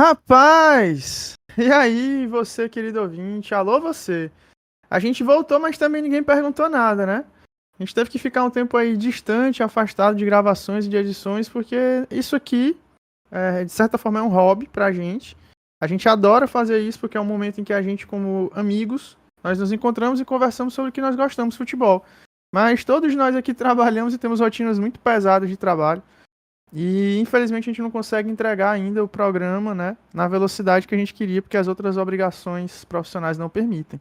Rapaz! E aí, você, querido ouvinte? Alô, você? A gente voltou, mas também ninguém perguntou nada, né? A gente teve que ficar um tempo aí distante, afastado de gravações e de edições, porque isso aqui, de certa forma, é um hobby pra gente. A gente adora fazer isso porque é um momento em que a gente, como amigos, nós nos encontramos e conversamos sobre o que nós gostamos, futebol. Mas todos nós aqui trabalhamos e temos rotinas muito pesadas de trabalho. E infelizmente a gente não consegue entregar ainda o programa, né, na velocidade que a gente queria, porque as outras obrigações profissionais não permitem.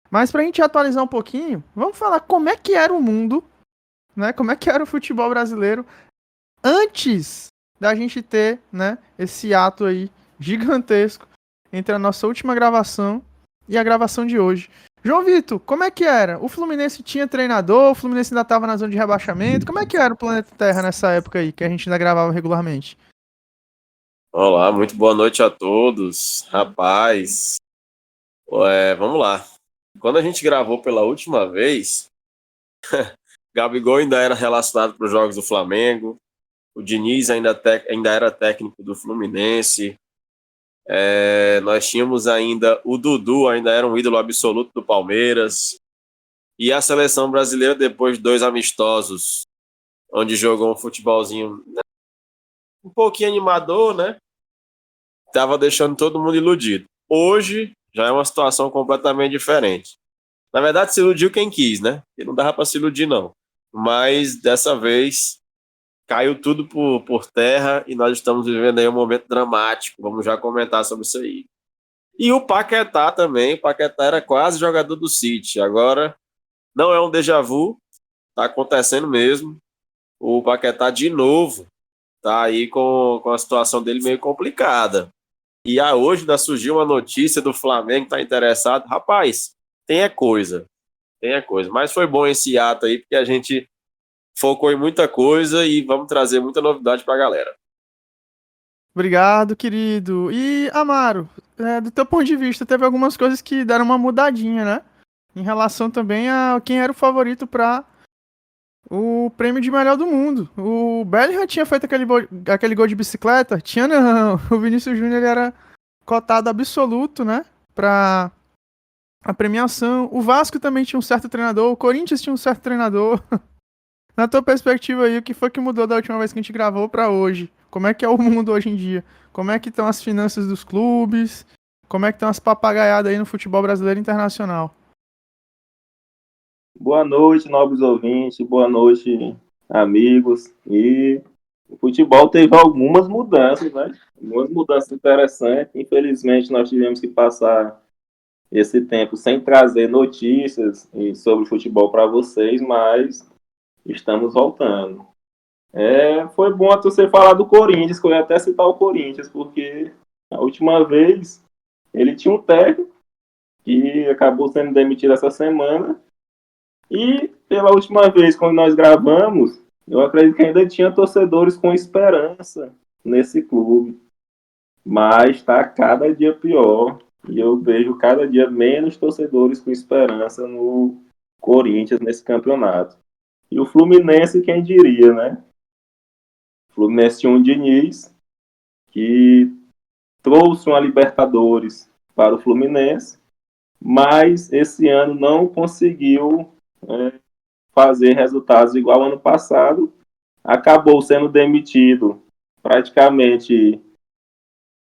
Mas para a gente atualizar um pouquinho, vamos falar como é que era o mundo, né? Como é que era o futebol brasileiro antes da gente ter, né, esse ato aí gigantesco entre a nossa última gravação e a gravação de hoje. João Vitor, como é que era? O Fluminense tinha treinador, o Fluminense ainda estava na zona de rebaixamento. Como é que era o planeta Terra nessa época aí, que a gente ainda gravava regularmente? Olá, muito boa noite a todos. Rapaz, vamos lá. Quando a gente gravou pela última vez, Gabigol ainda era relacionado para os jogos do Flamengo, o Diniz ainda era técnico do Fluminense, nós tínhamos ainda o Dudu, ainda era um ídolo absoluto do Palmeiras, e a seleção brasileira, depois de 2 amistosos, onde jogou um futebolzinho, né, um pouquinho animador, né? Tava deixando todo mundo iludido. Hoje já é uma situação completamente diferente. Na verdade, se iludiu quem quis, né? E não dava para se iludir, não. Mas dessa vez caiu tudo por terra e nós estamos vivendo aí um momento dramático. Vamos já comentar sobre isso aí. E o Paquetá também. O Paquetá era quase jogador do City. Agora não é um déjà vu, tá acontecendo mesmo. O Paquetá de novo tá aí com a situação dele meio complicada. E hoje ainda surgiu uma notícia do Flamengo que tá interessado. Rapaz, tem é coisa. Tem a coisa. Mas foi bom esse ato aí, porque a gente focou em muita coisa e vamos trazer muita novidade pra galera. Obrigado, querido. E, Amaro, do teu ponto de vista, teve algumas coisas que deram uma mudadinha, né? Em relação também a quem era o favorito para o prêmio de melhor do mundo. O Bellingham tinha feito aquele gol de bicicleta? Tinha não. O Vinícius Júnior ele era cotado absoluto, né? Para a premiação. O Vasco também tinha um certo treinador. O Corinthians tinha um certo treinador. Na tua perspectiva aí, o que foi que mudou da última vez que a gente gravou para hoje? Como é que é o mundo hoje em dia? Como é que estão as finanças dos clubes? Como é que estão as papagaiadas aí no futebol brasileiro e internacional? Boa noite, nobres ouvintes, boa noite, amigos. E o futebol teve algumas mudanças, né? Algumas mudanças interessantes. Infelizmente, nós tivemos que passar esse tempo sem trazer notícias sobre futebol para vocês, mas estamos voltando. Foi bom até você falar do Corinthians, que eu ia até citar o Corinthians, porque a última vez ele tinha um técnico que acabou sendo demitido essa semana. E pela última vez, quando nós gravamos, eu acredito que ainda tinha torcedores com esperança nesse clube. Mas está cada dia pior. E eu vejo cada dia menos torcedores com esperança no Corinthians nesse campeonato. E o Fluminense, quem diria, né? O Fluminense tinha um Diniz que trouxe uma Libertadores para o Fluminense, mas esse ano não conseguiu fazer resultados igual ao ano passado. Acabou sendo demitido praticamente,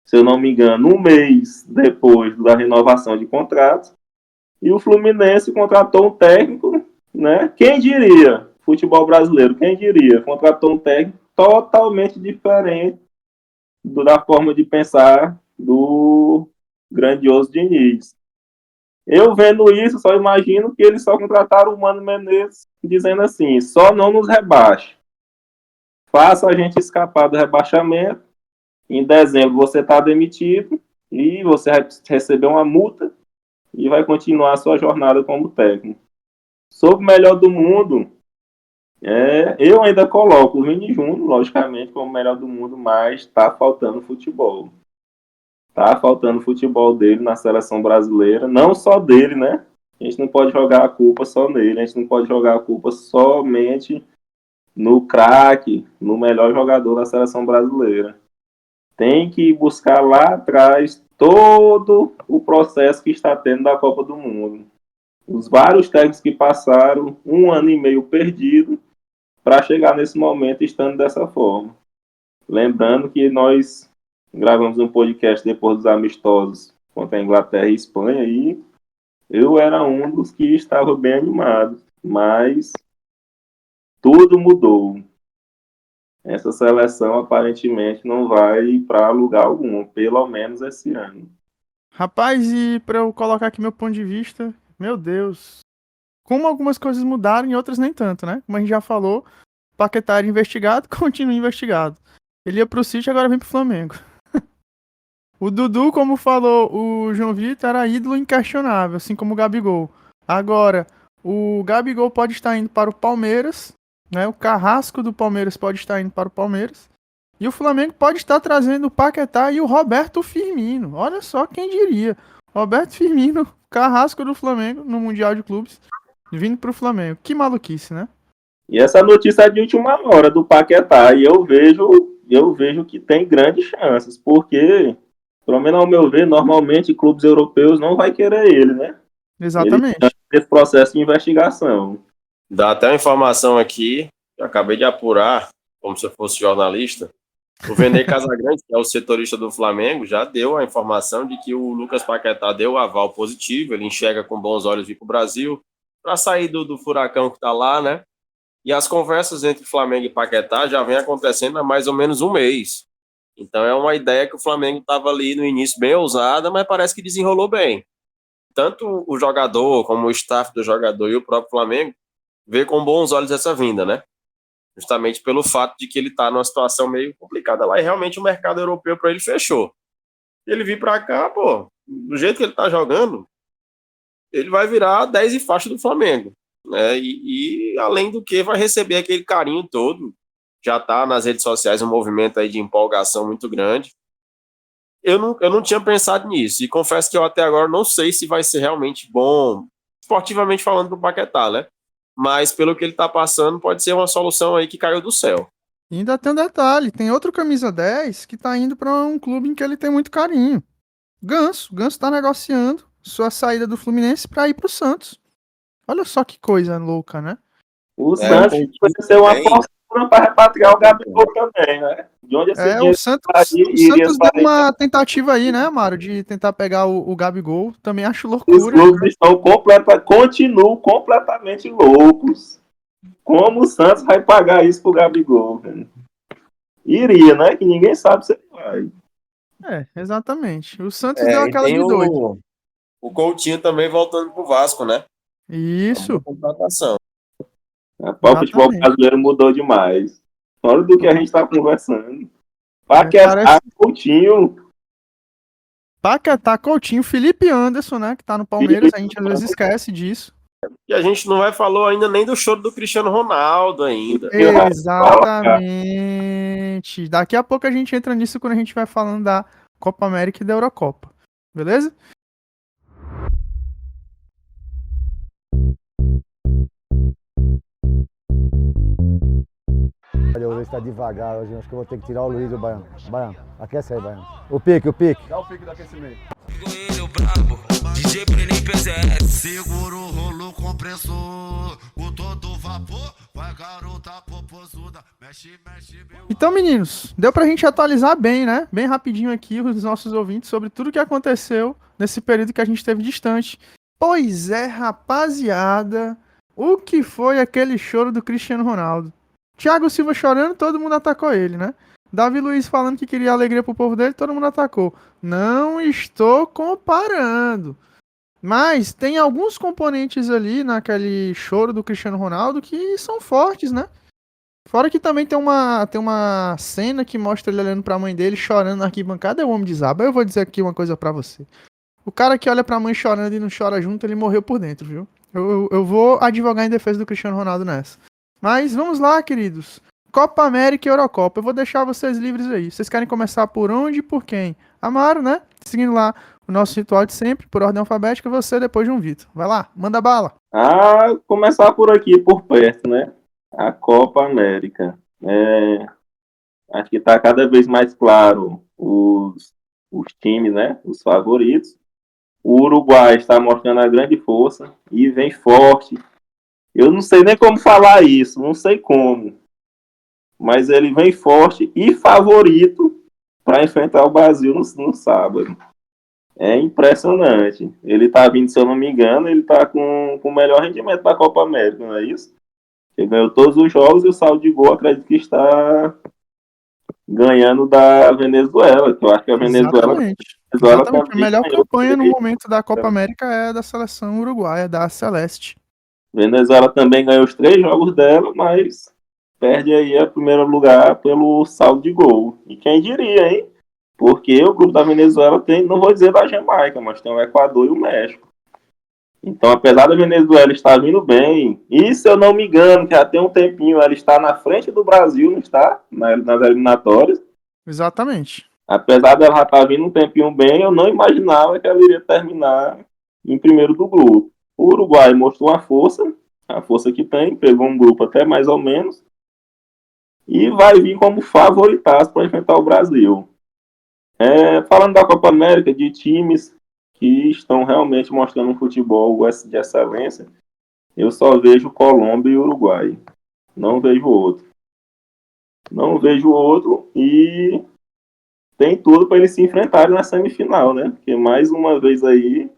se eu não me engano, um mês depois da renovação de contrato. E o Fluminense contratou um técnico, né? Quem diria? Futebol brasileiro, quem diria? Contratou um técnico totalmente diferente da forma de pensar do grandioso Diniz. Eu vendo isso, só imagino que eles só contrataram o Mano Menezes dizendo assim, só não nos rebaixe. Faça a gente escapar do rebaixamento. Em dezembro você está demitido e você vai receber uma multa e vai continuar a sua jornada como técnico. Sobre o melhor do mundo, eu ainda coloco o Vini Júnior, logicamente, como o melhor do mundo, mas está faltando futebol. Tá faltando futebol dele na seleção brasileira, não só dele, né? A gente não pode jogar a culpa só nele, a gente não pode jogar a culpa somente no craque, no melhor jogador da seleção brasileira. tem que buscar lá atrás todo o processo que está tendo da Copa do Mundo. Os vários técnicos que passaram 1 ano e meio perdido para chegar nesse momento estando dessa forma. Lembrando que nós gravamos um podcast depois dos amistosos contra a Inglaterra e Espanha e eu era um dos que estava bem animado, mas tudo mudou. Essa seleção aparentemente não vai para lugar algum, pelo menos esse ano. Rapaz, e pra eu colocar aqui meu ponto de vista, meu Deus. Como algumas coisas mudaram e outras nem tanto, né? Como a gente já falou, Paquetá era investigado, continua investigado. Ele ia pro City, agora vem pro Flamengo. O Dudu, como falou o João Vitor, era ídolo inquestionável, assim como o Gabigol. Agora, o Gabigol pode estar indo para o Palmeiras, né? O Carrasco do Palmeiras pode estar indo para o Palmeiras. E o Flamengo pode estar trazendo o Paquetá e o Roberto Firmino. Olha só quem diria. Roberto Firmino, Carrasco do Flamengo no Mundial de Clubes, vindo pro Flamengo. Que maluquice, né? E essa notícia é de última hora do Paquetá, e eu vejo que tem grandes chances, porque, pelo menos ao meu ver, normalmente clubes europeus não vai querer ele, né? Exatamente. Ele esse processo de investigação. Dá até uma informação aqui, que eu acabei de apurar, como se eu fosse jornalista. O Vene Casagrande, que é o setorista do Flamengo, já deu a informação de que o Lucas Paquetá deu o aval positivo, ele enxerga com bons olhos vir para o Brasil, para sair do furacão que está lá, né? E as conversas entre Flamengo e Paquetá já vem acontecendo há mais ou menos um mês. Então é uma ideia que o Flamengo estava ali no início bem ousada, mas parece que desenrolou bem. Tanto o jogador, como o staff do jogador e o próprio Flamengo vê com bons olhos essa vinda, né? Justamente pelo fato de que ele está numa situação meio complicada lá e realmente o mercado europeu para ele fechou. Ele vir para cá, pô, do jeito que ele está jogando, ele vai virar 10 e faixa do Flamengo, né? E além do que vai receber aquele carinho todo. Já está nas redes sociais um movimento aí de empolgação muito grande. Eu não tinha pensado nisso e confesso que eu até agora não sei se vai ser realmente bom, esportivamente falando, para o Paquetá, né? Mas pelo que ele tá passando, pode ser uma solução aí que caiu do céu. E ainda tem um detalhe, tem outro camisa 10 que tá indo para um clube em que ele tem muito carinho. Ganso. Ganso tá negociando sua saída do Fluminense para ir pro Santos. Olha só que coisa louca, né? O Santos vai ser uma postura para repatriar o Gabigol também, né? De onde esse dinheiro O Santos deu uma tentativa aí, né, Mário, de tentar pegar o Gabigol. Também acho loucura. Os clubes continuam completamente loucos. Como o Santos vai pagar isso pro Gabigol? Cara? Iria, né? Que ninguém sabe se ele vai. Exatamente. O Santos deu aquela de doido. O Coutinho também voltando pro Vasco, né? Isso. Contratação. O futebol brasileiro mudou demais. Fora do que a gente tá conversando. Paquetá, Coutinho, Felipe Anderson, né? Que tá no Palmeiras, a gente às vezes esquece disso. E a gente não falou ainda nem do choro do Cristiano Ronaldo ainda. Exatamente. Daqui a pouco a gente entra nisso quando a gente vai falando da Copa América e da Eurocopa. Beleza? Hoje está devagar, hoje acho que eu vou ter que tirar o Luiz do Baiano. Baiano, aquece aí, Baiano. O pique. Dá o pique do aquecimento. Segura o rolo compressor, o todo vapor, vai garota popozuda, mexe, meu. Então, meninos, deu pra gente atualizar bem, né? Bem rapidinho aqui os nossos ouvintes sobre tudo que aconteceu nesse período que a gente esteve distante. Pois é, rapaziada, o que foi aquele choro do Cristiano Ronaldo? Thiago Silva chorando, todo mundo atacou ele, né? Davi Luiz falando que queria alegria pro povo dele, todo mundo atacou. Não estou comparando. Mas tem alguns componentes ali naquele choro do Cristiano Ronaldo que são fortes, né? Fora que também tem uma cena que mostra ele olhando pra mãe dele, chorando na arquibancada, é o homem de Zaba. Eu vou dizer aqui uma coisa pra você. O cara que olha pra mãe chorando e não chora junto, ele morreu por dentro, viu? Eu vou advogar em defesa do Cristiano Ronaldo nessa. Mas vamos lá, queridos. Copa América e Eurocopa. Eu vou deixar vocês livres aí. Vocês querem começar por onde e por quem? Amaro, né? Seguindo lá o nosso ritual de sempre, por ordem alfabética, você depois de um Vitor. Vai lá, manda bala. Começar por aqui, por perto, né? A Copa América. Acho que está cada vez mais claro os times, né? Os favoritos. O Uruguai está mostrando a grande força e vem forte. Eu não sei nem como falar isso, não sei como. Mas ele vem forte e favorito para enfrentar o Brasil no sábado. É impressionante. Ele está vindo, se eu não me engano, ele está com o melhor rendimento da Copa América, não é isso? Ele ganhou todos os jogos e o saldo de gol acredito que está ganhando da Venezuela, que eu acho que a Exatamente. Venezuela Exatamente. A também melhor ganhou. campanha no momento da Copa América é da seleção uruguaia, da Celeste. Venezuela também ganhou os 3 jogos dela, mas perde aí o primeiro lugar pelo saldo de gol. E quem diria, hein? Porque o grupo da Venezuela tem, não vou dizer da Jamaica, mas tem o Equador e o México. Então, apesar da Venezuela estar vindo bem, e se eu não me engano, que já tem um tempinho, ela está na frente do Brasil, não está? Nas eliminatórias. Exatamente. Apesar dela já estar vindo um tempinho bem, eu não imaginava que ela iria terminar em primeiro do grupo. O Uruguai mostrou a força que tem, pegou um grupo até mais ou menos, e vai vir como favoritaço para enfrentar o Brasil. Falando da Copa América, de times que estão realmente mostrando um futebol de excelência, eu só vejo Colômbia e Uruguai. Não vejo outro. Não vejo outro e tem tudo para eles se enfrentarem na semifinal, né? Porque mais uma vez aí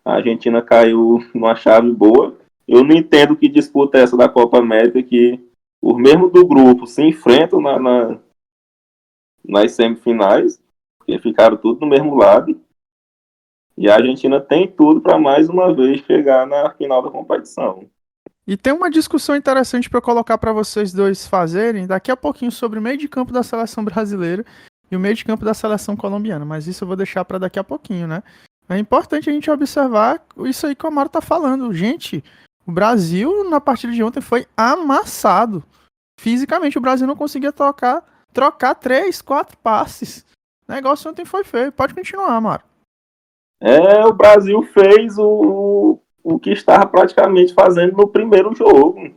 a Argentina caiu numa chave boa. Eu não entendo que disputa é essa da Copa América, que os mesmos do grupo se enfrentam nas semifinais, porque ficaram tudo do mesmo lado. E a Argentina tem tudo para mais uma vez chegar na final da competição. E tem uma discussão interessante para eu colocar para vocês dois fazerem daqui a pouquinho sobre o meio de campo da seleção brasileira e o meio de campo da seleção colombiana, mas isso eu vou deixar para daqui a pouquinho, né? É importante a gente observar isso aí que o Amaro tá falando. Gente, o Brasil na partida de ontem foi amassado. Fisicamente, o Brasil não conseguia trocar 3, 4 passes. O negócio ontem foi feio. Pode continuar, Amaro. O Brasil fez o que estava praticamente fazendo no primeiro jogo.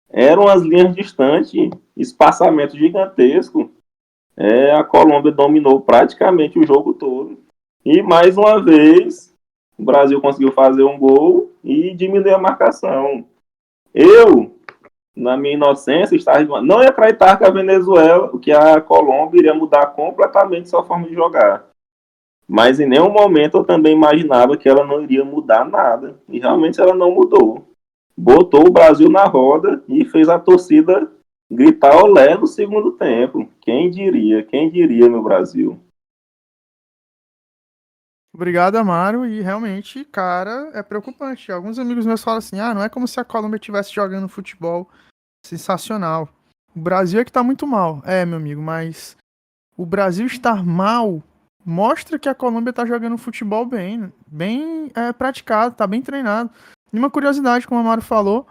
Eram as linhas distantes, espaçamento gigantesco. A Colômbia dominou praticamente o jogo todo. E mais uma vez, o Brasil conseguiu fazer um gol e diminuir a marcação. Eu, na minha inocência, não ia acreditar que a Venezuela, que a Colômbia iria mudar completamente sua forma de jogar. Mas em nenhum momento eu também imaginava que ela não iria mudar nada. E realmente ela não mudou. Botou o Brasil na roda e fez a torcida gritar olé no segundo tempo. Quem diria, meu Brasil. Obrigado, Amaro. E realmente, cara, é preocupante. Alguns amigos meus falam assim: não é como se a Colômbia estivesse jogando futebol sensacional. O Brasil é que tá muito mal. Meu amigo, mas o Brasil estar mal mostra que a Colômbia tá jogando futebol bem praticado, tá bem treinado. E uma curiosidade, como o Amaro falou,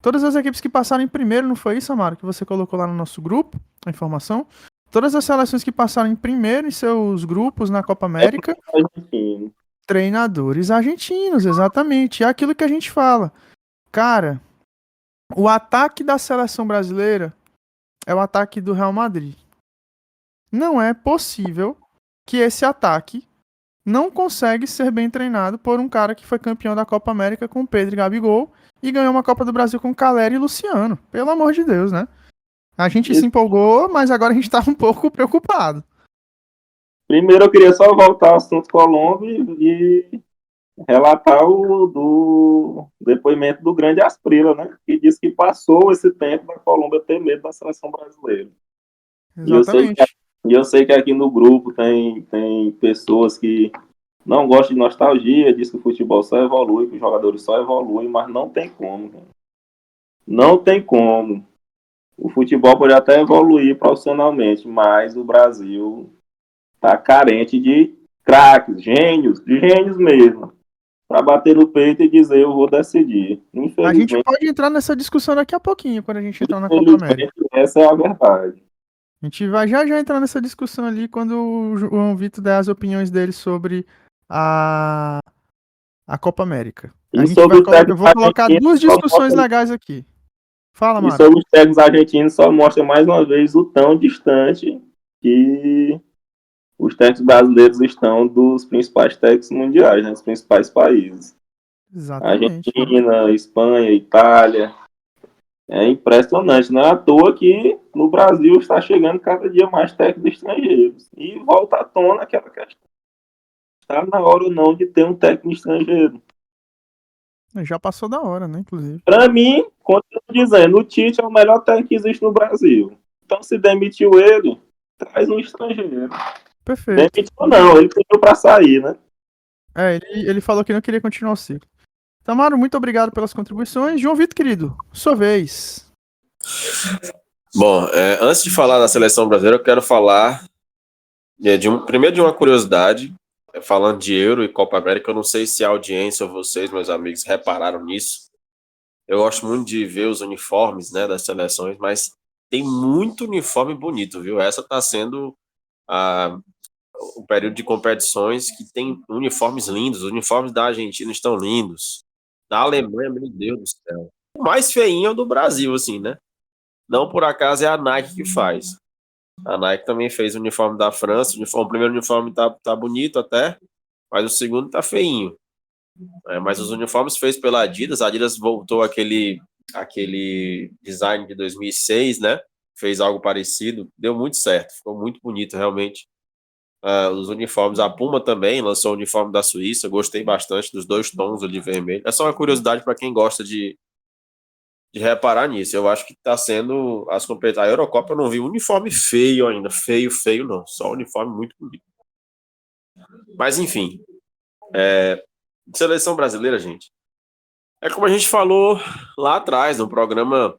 todas as equipes que passaram em primeiro, não foi isso, Amaro, que você colocou lá no nosso grupo, a informação? Todas as seleções que passaram em primeiro em seus grupos na Copa América, treinadores argentinos, exatamente. É aquilo que a gente fala. Cara, o ataque da seleção brasileira é o ataque do Real Madrid. Não é possível que esse ataque não consegue ser bem treinado por um cara que foi campeão da Copa América com Pedro e Gabigol e ganhou uma Copa do Brasil com Caleri e Luciano. Pelo amor de Deus, né? A gente se empolgou, mas agora a gente tá um pouco preocupado. Primeiro eu queria só voltar ao assunto Colômbia e relatar o depoimento do grande Asprilla, né? Que disse que passou esse tempo da Colômbia ter medo da seleção brasileira. Exatamente. E eu sei que aqui no grupo tem pessoas que não gostam de nostalgia, diz que o futebol só evolui, que os jogadores só evoluem, mas não tem como. Cara. Não tem como. O futebol pode até evoluir profissionalmente, mas o Brasil está carente de craques, gênios mesmo, para bater no peito e dizer eu vou decidir. A gente pode entrar nessa discussão daqui a pouquinho, quando a gente entrar na Copa América. Essa é a verdade. A gente vai já entrar nessa discussão ali quando o João Vitor der as opiniões dele sobre a Copa América. Eu vou colocar duas discussões legais aqui. Fala, E Mara. sobre os técnicos argentinos, só mostra mais uma vez o tão distante que os técnicos brasileiros estão dos principais técnicos mundiais, né, dos principais países. Exatamente. Argentina, Espanha, Itália. É impressionante, não é à toa que no Brasil está chegando cada dia mais técnicos estrangeiros. E volta à tona aquela questão. Está na hora ou não de ter um técnico estrangeiro. Já passou da hora, né, inclusive. Para mim, continuo dizendo, o Tite é o melhor técnico que existe no Brasil. Então, se demitiu ele, traz um estrangeiro. Perfeito. Demitiu não, ele pediu para sair, né? Ele falou que não queria continuar o ciclo. Tamaro, muito obrigado pelas contribuições. João Vitor, querido, sua vez. Bom, antes de falar da seleção brasileira, eu quero falar primeiro de uma curiosidade, falando de Euro e Copa América. Eu não sei se a audiência ou vocês, meus amigos, repararam nisso. Eu gosto muito de ver os uniformes, né, das seleções, mas tem muito uniforme bonito, viu? Essa está sendo o período de competições que tem uniformes lindos. Os uniformes da Argentina estão lindos. Da Alemanha, meu Deus do céu. O mais feinho é o do Brasil, assim, né? Não por acaso é a Nike que faz. A Nike também fez o uniforme da França. O primeiro uniforme tá bonito até, mas o segundo tá feinho. Mas os uniformes feitos pela Adidas, a Adidas voltou aquele design de 2006, né? Fez algo parecido, deu muito certo, ficou muito bonito realmente. Os uniformes, a Puma também lançou o uniforme da Suíça, gostei bastante dos 2 tons de vermelho. É só uma curiosidade para quem gosta de reparar nisso. Eu acho que está sendo as competições. A Eurocopa eu não vi uniforme feio ainda, feio não, só uniforme muito bonito. Mas enfim, seleção brasileira, gente, é como a gente falou lá atrás no programa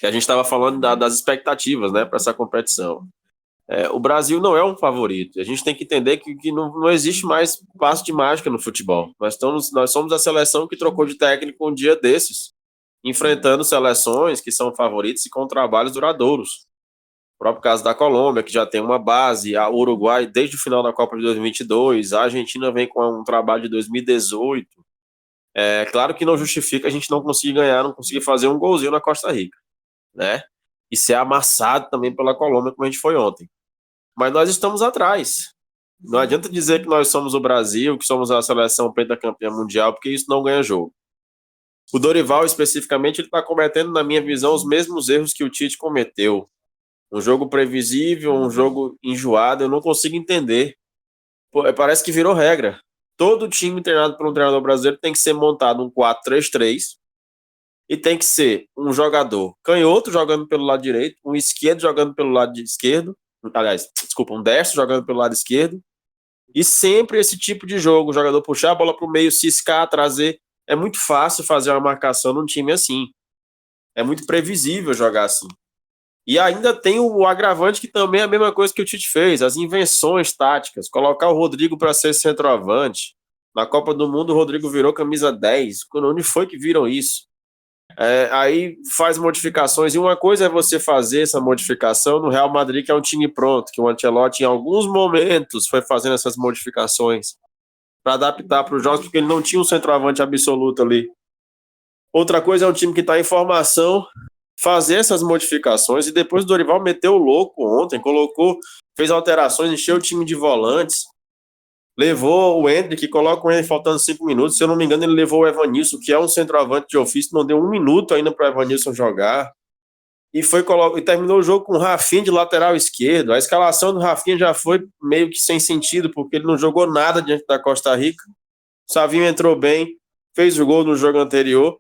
que a gente estava falando das expectativas, né, para essa competição. O Brasil não é um favorito. A gente tem que entender que não existe mais passo de mágica no futebol. Nós somos a seleção que trocou de técnico um dia desses, enfrentando seleções que são favoritas e com trabalhos duradouros. O próprio caso da Colômbia, que já tem uma base, o Uruguai desde o final da Copa de 2022, a Argentina vem com um trabalho de 2018. É claro que não justifica a gente não conseguir ganhar, não conseguir fazer um golzinho na Costa Rica, né? E ser amassado também pela Colômbia, como a gente foi ontem. Mas nós estamos atrás. Não adianta dizer que nós somos o Brasil, que somos a seleção pentacampeã mundial, porque isso não ganha jogo. O Dorival, especificamente, ele está cometendo, na minha visão, os mesmos erros que o Tite cometeu. Um jogo previsível, um jogo enjoado, eu não consigo entender. Parece que virou regra. Todo time treinado por um treinador brasileiro tem que ser montado um 4-3-3 e tem que ser um jogador canhoto jogando pelo lado direito, um esquerdo jogando pelo lado esquerdo, aliás, desculpa, um destro jogando pelo lado esquerdo, e sempre esse tipo de jogo, o jogador puxar a bola para o meio, ciscar, trazer. É muito fácil fazer uma marcação num time assim. É muito previsível jogar assim. E ainda tem o agravante que também é a mesma coisa que o Tite fez, as invenções táticas, colocar o Rodrigo para ser centroavante. Na Copa do Mundo o Rodrigo virou camisa 10. Onde foi que viram isso? Aí faz modificações, e uma coisa é você fazer essa modificação no Real Madrid, que é um time pronto, que o Ancelotti em alguns momentos foi fazendo essas modificações para adaptar para os jogos, porque ele não tinha um centroavante absoluto ali. Outra coisa é um time que está em formação, fazer essas modificações, e depois o Dorival meteu o louco ontem, fez alterações, encheu o time de volantes, levou o Endrick, coloca o Endrick faltando 5 minutos, se eu não me engano ele levou o Evanilson, que é um centroavante de ofício, não deu 1 minuto ainda para o Evanilson jogar, e terminou o jogo com o Rafinha de lateral esquerdo. A escalação do Rafinha já foi meio que sem sentido, porque ele não jogou nada diante da Costa Rica. O Savinho entrou bem, fez o gol no jogo anterior,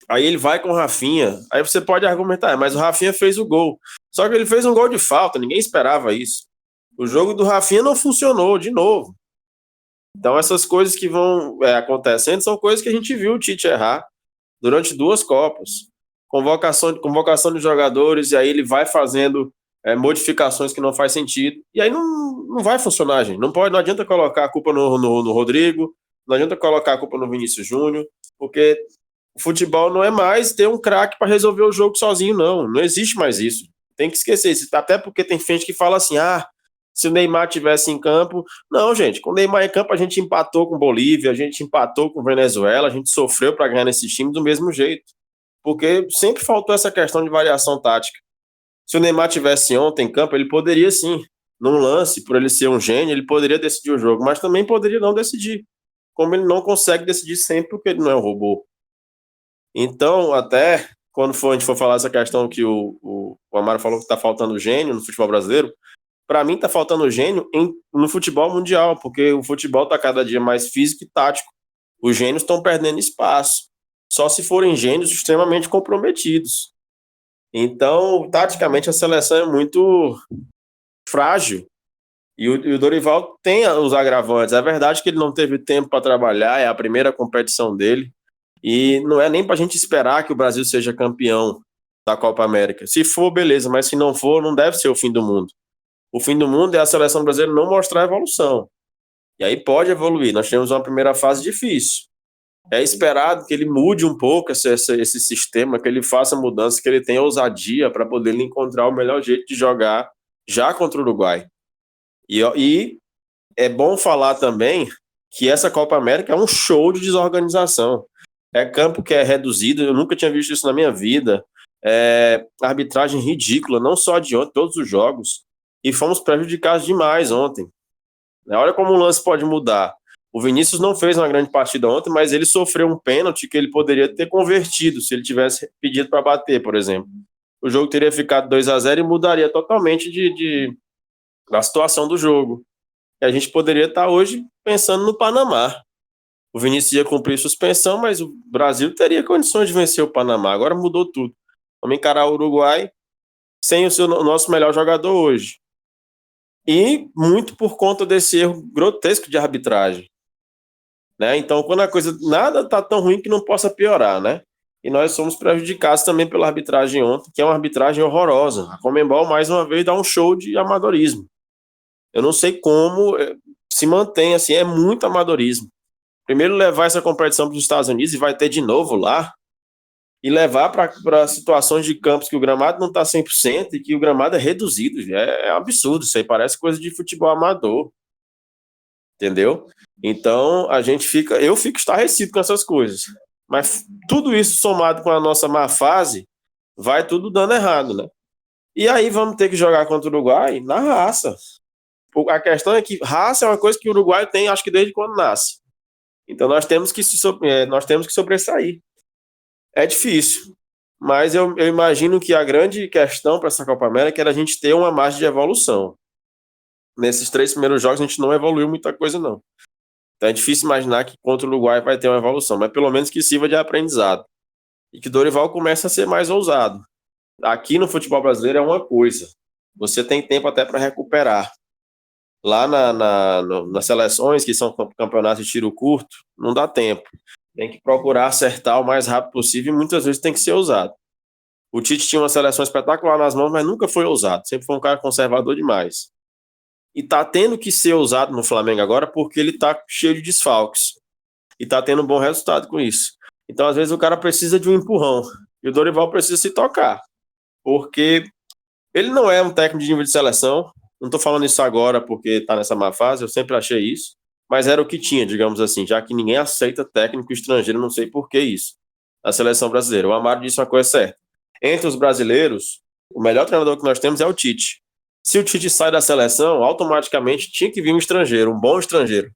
aí ele vai com o Rafinha, aí você pode argumentar, mas o Rafinha fez o gol, só que ele fez um gol de falta, ninguém esperava isso. O jogo do Rafinha não funcionou de novo. Então essas coisas que vão acontecendo são coisas que a gente viu o Tite errar durante 2 Copas. Convocação de jogadores, e aí ele vai fazendo modificações que não faz sentido, e aí não vai funcionar, gente. Não adianta colocar a culpa no Rodrigo, não adianta colocar a culpa no Vinícius Júnior, porque o futebol não é mais ter um craque para resolver o jogo sozinho, não. Não existe mais isso. Tem que esquecer isso. Até porque tem gente que fala assim, se o Neymar tivesse em campo... Não, gente, com o Neymar em campo a gente empatou com Bolívia, a gente empatou com Venezuela, a gente sofreu para ganhar nesse time do mesmo jeito. porque sempre faltou essa questão de variação tática. Se o Neymar tivesse ontem em campo, ele poderia sim, num lance, por ele ser um gênio, ele poderia decidir o jogo, mas também poderia não decidir, como ele não consegue decidir sempre porque ele não é um robô. Então, até quando a gente for falar essa questão que o Amaro falou que está faltando gênio no futebol brasileiro, para mim está faltando gênio no futebol mundial, porque o futebol está cada dia mais físico e tático. Os gênios estão perdendo espaço, só se forem gênios extremamente comprometidos. Então, taticamente, a seleção é muito frágil. E o Dorival tem os agravantes. É verdade que ele não teve tempo para trabalhar, é a primeira competição dele. E não é nem para a gente esperar que o Brasil seja campeão da Copa América. Se for, beleza, mas se não for, não deve ser o fim do mundo. O fim do mundo é a seleção brasileira não mostrar evolução. E aí pode evoluir. Nós tivemos uma primeira fase difícil. É esperado que ele mude um pouco esse sistema, que ele faça mudança, que ele tenha ousadia para poder encontrar o melhor jeito de jogar já contra o Uruguai. E é bom falar também que essa Copa América é um show de desorganização. É campo que é reduzido, eu nunca tinha visto isso na minha vida. Arbitragem ridícula, não só de ontem, todos os jogos. E fomos prejudicados demais ontem. Olha como o lance pode mudar. O Vinícius não fez uma grande partida ontem, mas ele sofreu um pênalti que ele poderia ter convertido se ele tivesse pedido para bater, por exemplo. O jogo teria ficado 2-0 e mudaria totalmente da situação do jogo. E a gente poderia estar hoje pensando no Panamá. O Vinícius ia cumprir suspensão, mas o Brasil teria condições de vencer o Panamá. Agora mudou tudo. Vamos encarar o Uruguai sem o nosso melhor jogador hoje. E muito por conta desse erro grotesco de arbitragem. Né? Então, quando a coisa nada está tão ruim que não possa piorar, né? E nós somos prejudicados também pela arbitragem ontem, que é uma arbitragem horrorosa. A Conmebol, mais uma vez, dá um show de amadorismo. Eu não sei como se mantém assim, é muito amadorismo. Primeiro levar essa competição para os Estados Unidos e vai ter de novo lá, e levar para situações de campos que o gramado não está 100% e que o gramado é reduzido. É absurdo isso aí, parece coisa de futebol amador. Entendeu? Então, eu fico estarrecido com essas coisas. Mas tudo isso somado com a nossa má fase, vai tudo dando errado, né? E aí vamos ter que jogar contra o Uruguai na raça. A questão é que raça é uma coisa que o Uruguai tem, acho que desde quando nasce. Então nós temos que sobressair. É difícil, mas eu imagino que a grande questão para essa Copa América era a gente ter uma margem de evolução. Nesses 3 primeiros jogos a gente não evoluiu muita coisa, não. Então é difícil imaginar que contra o Uruguai vai ter uma evolução, mas pelo menos que sirva de aprendizado. E que Dorival comece a ser mais ousado. Aqui no futebol brasileiro é uma coisa. Você tem tempo até para recuperar. Lá nas seleções, que são campeonatos de tiro curto, não dá tempo. Tem que procurar acertar o mais rápido possível e muitas vezes tem que ser ousado. O Tite tinha uma seleção espetacular nas mãos, mas nunca foi ousado. Sempre foi um cara conservador demais. E tá tendo que ser ousado no Flamengo agora porque ele tá cheio de desfalques. E tá tendo um bom resultado com isso. Então, às vezes, o cara precisa de um empurrão. E o Dorival precisa se tocar. Porque ele não é um técnico de nível de seleção. Não tô falando isso agora porque tá nessa má fase, eu sempre achei isso. Mas era o que tinha, digamos assim, já que ninguém aceita técnico estrangeiro, não sei por que isso. A seleção brasileira. O Amaro disse uma coisa certa. Entre os brasileiros, o melhor treinador que nós temos é o Tite. Se o Tite sai da seleção, automaticamente tinha que vir um estrangeiro, um bom estrangeiro.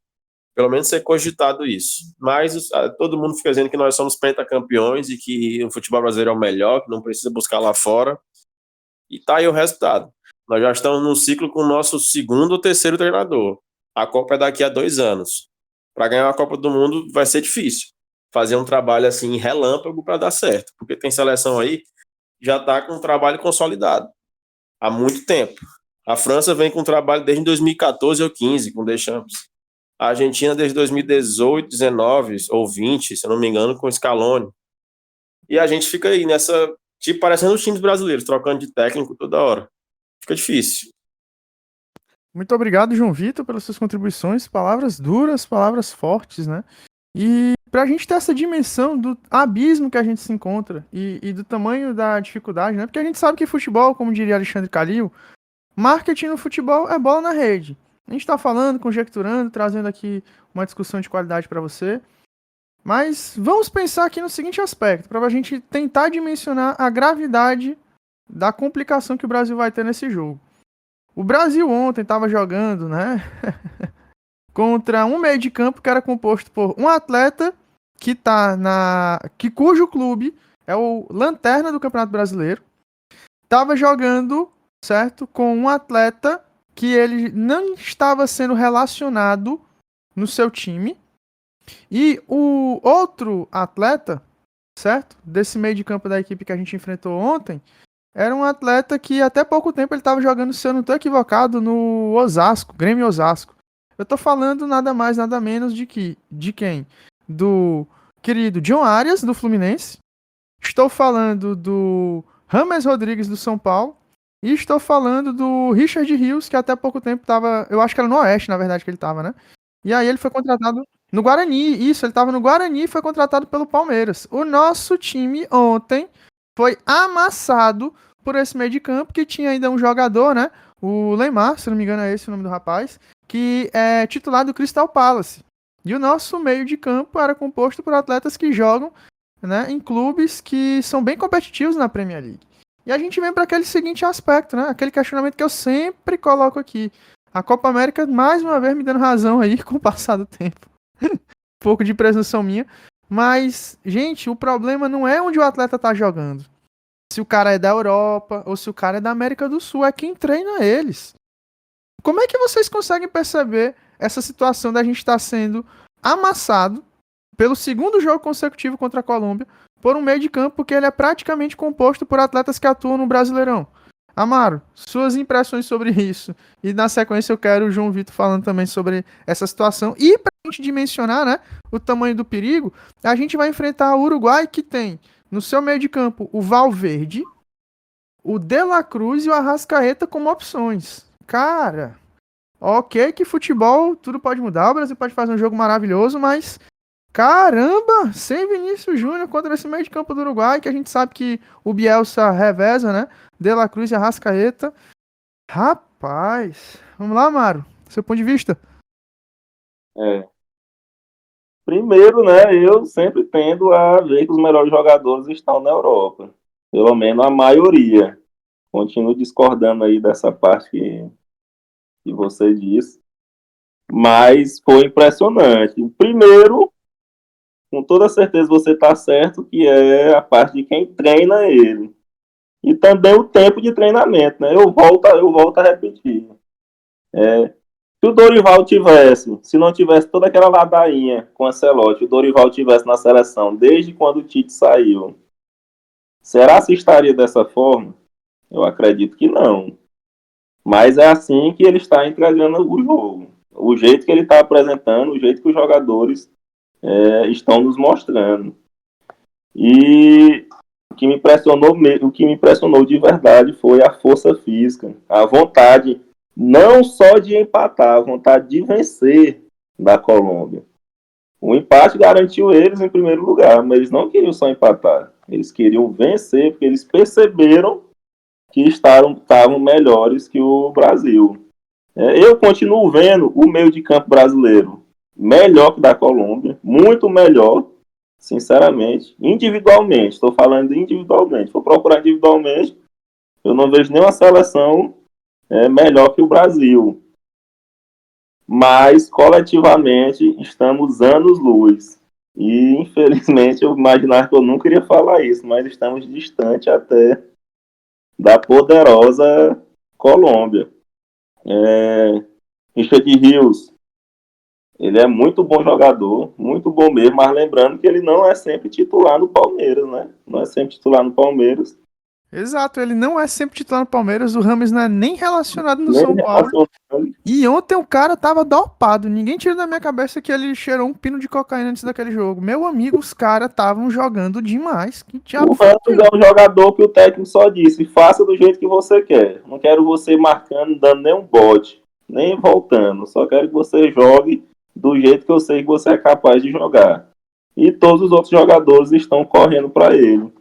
Pelo menos ser cogitado isso. Mas todo mundo fica dizendo que nós somos pentacampeões e que o futebol brasileiro é o melhor, que não precisa buscar lá fora. E tá aí o resultado. Nós já estamos num ciclo com o nosso 2º ou 3º treinador. A Copa é daqui a 2 anos. Para ganhar a Copa do Mundo vai ser difícil. Fazer um trabalho assim relâmpago para dar certo. Porque tem seleção aí que já está com um trabalho consolidado há muito tempo. A França vem com um trabalho desde 2014 ou 15 com Deschamps. A Argentina desde 2018, 19 ou 20, se eu não me engano, com Scaloni. E a gente fica aí nessa, tipo, parecendo os times brasileiros, trocando de técnico toda hora. Fica difícil. Muito obrigado, João Vitor, pelas suas contribuições, palavras duras, palavras fortes, né? E pra gente ter essa dimensão do abismo que a gente se encontra e do tamanho da dificuldade, né? Porque a gente sabe que futebol, como diria Alexandre Calil, marketing no futebol é bola na rede. A gente tá falando, conjecturando, trazendo aqui uma discussão de qualidade para você. Mas vamos pensar aqui no seguinte aspecto, para a gente tentar dimensionar a gravidade da complicação que o Brasil vai ter nesse jogo. O Brasil ontem estava jogando, né, contra um meio de campo que era composto por um atleta cujo clube é o lanterna do Campeonato Brasileiro. Estava jogando, certo, com um atleta que ele não estava sendo relacionado no seu time. E o outro atleta, certo, desse meio de campo da equipe que a gente enfrentou ontem, era um atleta que até pouco tempo ele estava jogando, se eu não estou equivocado, no Osasco, Grêmio Osasco. Eu estou falando nada mais, nada menos de quem? Do querido John Arias, do Fluminense. Estou falando do James Rodrigues, do São Paulo. E estou falando do Richard Rios, que até pouco tempo estava... Eu acho que era no Oeste, na verdade, que ele estava, né? E aí ele foi contratado no Guarani. Isso, ele estava no Guarani e foi contratado pelo Palmeiras. O nosso time ontem foi amassado por esse meio de campo, que tinha ainda um jogador, né? O Leymar, se não me engano é esse o nome do rapaz, que é titular do Crystal Palace. E o nosso meio de campo era composto por atletas que jogam, né, em clubes que são bem competitivos na Premier League. E a gente vem para aquele seguinte aspecto, né? Aquele questionamento que eu sempre coloco aqui. A Copa América, mais uma vez, me dando razão aí com o passar do tempo. Um pouco de presunção minha. Mas, gente, o problema não é onde o atleta tá jogando. Se o cara é da Europa ou se o cara é da América do Sul, é quem treina eles. Como é que vocês conseguem perceber essa situação da gente estar sendo amassado pelo segundo jogo consecutivo contra a Colômbia por um meio de campo que ele é praticamente composto por atletas que atuam no Brasileirão? Amaro, suas impressões sobre isso. E na sequência eu quero o João Vitor falando também sobre essa situação. E pra gente dimensionar, né, o tamanho do perigo, a gente vai enfrentar o Uruguai, que tem no seu meio de campo o Valverde, o De La Cruz e o Arrascaeta como opções. Cara, ok que futebol tudo pode mudar, o Brasil pode fazer um jogo maravilhoso, mas caramba, sem Vinícius Júnior contra esse meio de campo do Uruguai, que a gente sabe que o Bielsa reveza, né? De La Cruz e Arrascaeta. Rapaz, vamos lá, Mário, seu ponto de vista. Primeiro, né, eu sempre tendo a ver que os melhores jogadores estão na Europa. Pelo menos a maioria. Continuo discordando aí dessa parte que você disse. Mas foi impressionante. Primeiro, com toda certeza você está certo, que é a parte de quem treina ele. E também o tempo de treinamento, né? Eu volto a repetir. Se o Dorival tivesse, se não tivesse toda aquela ladainha com o Ancelotti, o Dorival tivesse na seleção desde quando o Tite saiu, será que estaria dessa forma? Eu acredito que não. Mas é assim que ele está entregando o jogo. O jeito que ele está apresentando, o jeito que os jogadores estão nos mostrando. E o que me impressionou de verdade foi a força física, a vontade não só de empatar, a vontade de vencer da Colômbia. O empate garantiu eles em primeiro lugar, mas eles não queriam só empatar, eles queriam vencer porque eles perceberam que estavam melhores que o Brasil. Eu continuo vendo o meio de campo brasileiro melhor que o da Colômbia, muito melhor, sinceramente, individualmente, estou falando individualmente. Se for procurar individualmente, eu não vejo nenhuma seleção melhor que o Brasil. Mas, coletivamente, estamos anos-luz. E, infelizmente, eu imaginava que eu nunca iria falar isso, mas estamos distante até da poderosa Colômbia. Richard Rios, ele é muito bom jogador, muito bom mesmo, mas lembrando que ele não é sempre titular no Palmeiras, né? Não é sempre titular no Palmeiras. Exato, ele não é sempre titular no Palmeiras, o Rames não é nem relacionado no São Paulo. E ontem o cara tava dopado, ninguém tira da minha cabeça que ele cheirou um pino de cocaína antes daquele jogo. Meu amigo, os caras estavam jogando demais. Que o Rames é um jogador que o técnico só disse, faça do jeito que você quer. Não quero você marcando, dando nem um bote, nem voltando. Só quero que você jogue do jeito que eu sei que você é capaz de jogar. E todos os outros jogadores estão correndo para ele.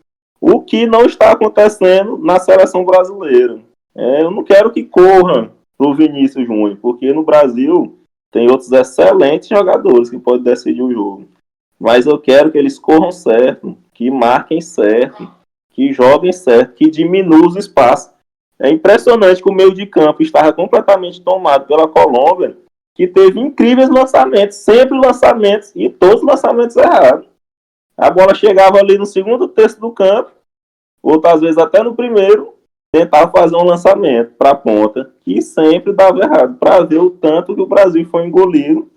O que não está acontecendo na seleção brasileira. Eu não quero que corram pro Vinícius Júnior, porque no Brasil tem outros excelentes jogadores que podem decidir o jogo. mas eu quero que eles corram certo, que marquem certo, que joguem certo, que diminuam os espaços. É impressionante que o meio de campo estava completamente tomado pela Colômbia, que teve incríveis lançamentos, sempre lançamentos, e todos lançamentos errados. A bola chegava ali no segundo terço do campo, outras vezes até no primeiro, tentava fazer um lançamento para a ponta, que sempre dava errado, para ver o tanto que o Brasil foi engolido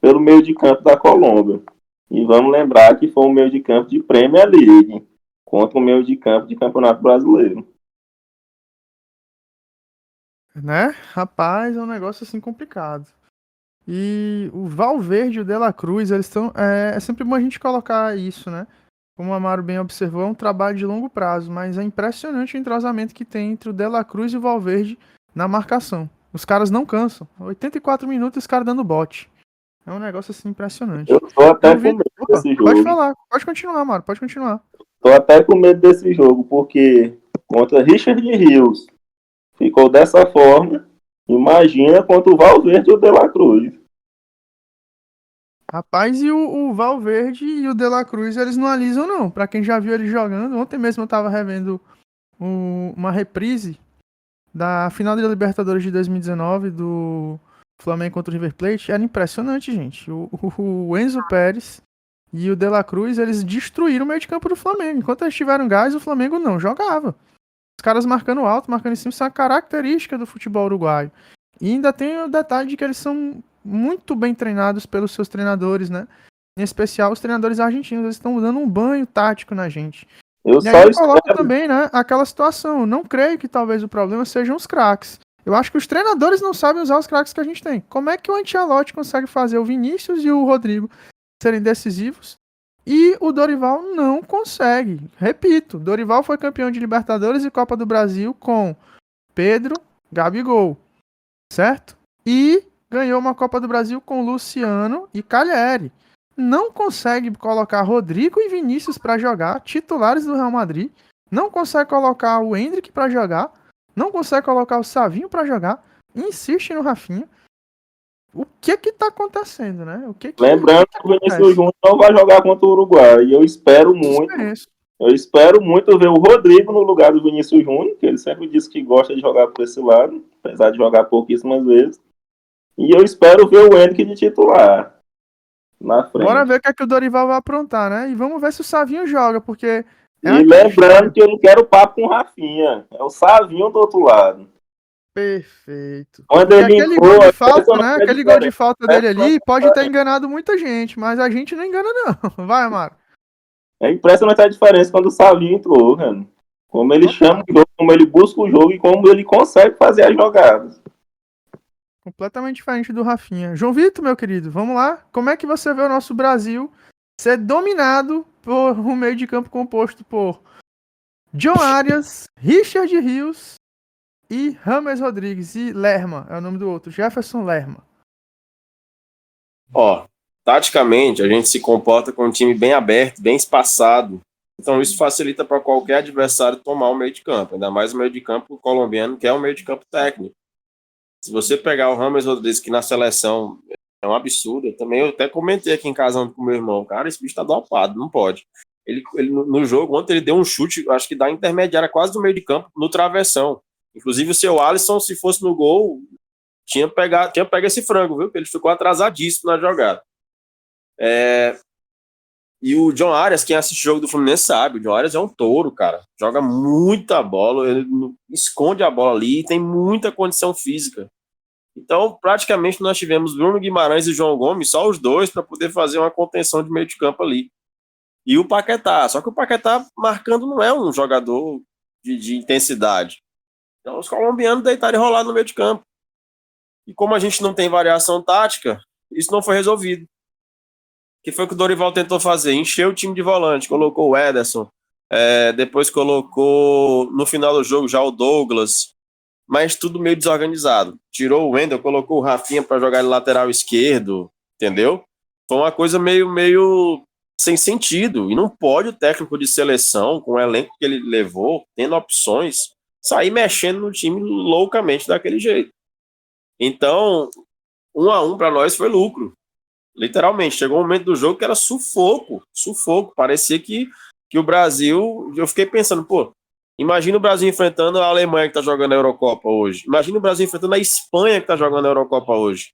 pelo meio de campo da Colômbia. E vamos lembrar que foi um meio de campo de Premier League contra um meio de campo de Campeonato Brasileiro. Né? Rapaz, é um negócio assim complicado. E o Valverde e o De La Cruz, eles estão. É sempre bom a gente colocar isso, né? Como o Amaro bem observou, é um trabalho de longo prazo, mas é impressionante o entrosamento que tem entre o De La Cruz e o Valverde na marcação. Os caras não cansam. 84 minutos os caras dando bote. É um negócio assim impressionante. Eu tô até João com Vitor, medo opa, desse pode jogo. falar, pode continuar, Amaro, pode continuar. Tô até com medo desse jogo, porque contra Richard Rios ficou dessa forma. Imagina contra o Valverde e o De La Cruz. Rapaz, e o Valverde e o De La Cruz, eles não alisam, não. Pra quem já viu ele jogando, ontem mesmo eu tava revendo uma reprise da final da Libertadores de 2019 do Flamengo contra o River Plate. Era impressionante, gente. O Enzo Pérez e o De La Cruz, eles destruíram o meio de campo do Flamengo. Enquanto eles tiveram gás, o Flamengo não jogava. Os caras marcando alto, marcando em cima, isso é uma característica do futebol uruguaio. E ainda tem o detalhe de que eles são muito bem treinados pelos seus treinadores, né? Em especial os treinadores argentinos, eles estão dando um banho tático na gente. Eu E só aí espero. coloca também, né, aquela situação. Eu não creio que talvez o problema sejam os craques. Eu acho que os treinadores não sabem usar os craques que a gente tem. Como é que o Ancelotti consegue fazer o Vinícius e o Rodrigo serem decisivos e o Dorival não consegue? Repito, Dorival foi campeão de Libertadores e Copa do Brasil com Pedro, Gabigol, certo? E ganhou uma Copa do Brasil com Luciano e Calleri. Não consegue colocar Rodrigo e Vinícius para jogar, titulares do Real Madrid. Não consegue colocar o Endrick para jogar. Não consegue colocar o Savinho para jogar. Insiste no Rafinha. O que tá acontecendo, né? Lembrando que o Vinícius Júnior não vai jogar contra o Uruguai. E eu espero muito. Eu espero muito ver o Rodrigo no lugar do Vinícius Júnior, que ele sempre disse que gosta de jogar por esse lado, apesar de jogar pouquíssimas vezes. E eu espero ver o Endrick de titular na frente. Bora ver o que é que o Dorival vai aprontar, né? E vamos ver se o Savinho joga, porque... E lembrando que eu não quero papo com o Rafinha. É o Savinho do outro lado. Perfeito. Quando Porque ele aquele entrou, gol de a falta, impressão né? não é Aquele gol de diferente. falta dele ali pode ter enganado muita gente, mas a gente não engana, não. Vai, Amaro. É impressionante a diferença quando o Savinho entrou, cara. Como ele Total. chama o jogo, como ele busca o jogo e como ele consegue fazer as jogadas. Completamente diferente do Rafinha. João Vitor, meu querido, vamos lá. Como é que você vê o nosso Brasil ser dominado por um meio de campo composto por John Arias, Richard Rios e James Rodrigues e Lerma, é o nome do outro, Jefferson Lerma. Ó, taticamente, a gente se comporta com um time bem aberto, bem espaçado. Então, isso facilita para qualquer adversário tomar o meio de campo. Ainda mais o meio de campo colombiano, que é um meio de campo técnico. Se você pegar o James Rodrigues, que na seleção é um absurdo, eu até comentei aqui em casa com meu irmão, cara, esse bicho tá dopado, não pode. Ele no jogo, ontem ele deu um chute, acho que da intermediária, quase no meio de campo, no travessão. Inclusive o seu Alisson, se fosse no gol, tinha pego esse frango, viu? Porque ele ficou atrasadíssimo na jogada. E o John Arias, quem assiste o jogo do Fluminense sabe, o John Arias é um touro, cara. Joga muita bola, ele esconde a bola ali e tem muita condição física. Então, praticamente, nós tivemos Bruno Guimarães e João Gomes, só os dois, para poder fazer uma contenção de meio de campo ali. E o Paquetá, só que o Paquetá marcando não é um jogador de intensidade. Então, os colombianos deitaram e rolaram no meio de campo. E como a gente não tem variação tática, isso não foi resolvido. O que foi que o Dorival tentou fazer? Encheu o time de volante, colocou o Ederson, depois colocou no final do jogo já o Douglas, mas tudo meio desorganizado. Tirou o Wendel, colocou o Rafinha para jogar de lateral esquerdo, entendeu? Foi uma coisa meio sem sentido. E não pode o técnico de seleção, com o elenco que ele levou, tendo opções, sair mexendo no time loucamente daquele jeito. Então, 1-1 para nós foi lucro. Literalmente, chegou um momento do jogo que era sufoco. Parecia que o Brasil... Eu fiquei pensando, pô, imagina o Brasil enfrentando a Alemanha que tá jogando a Eurocopa hoje. Imagina o Brasil enfrentando a Espanha que tá jogando a Eurocopa hoje.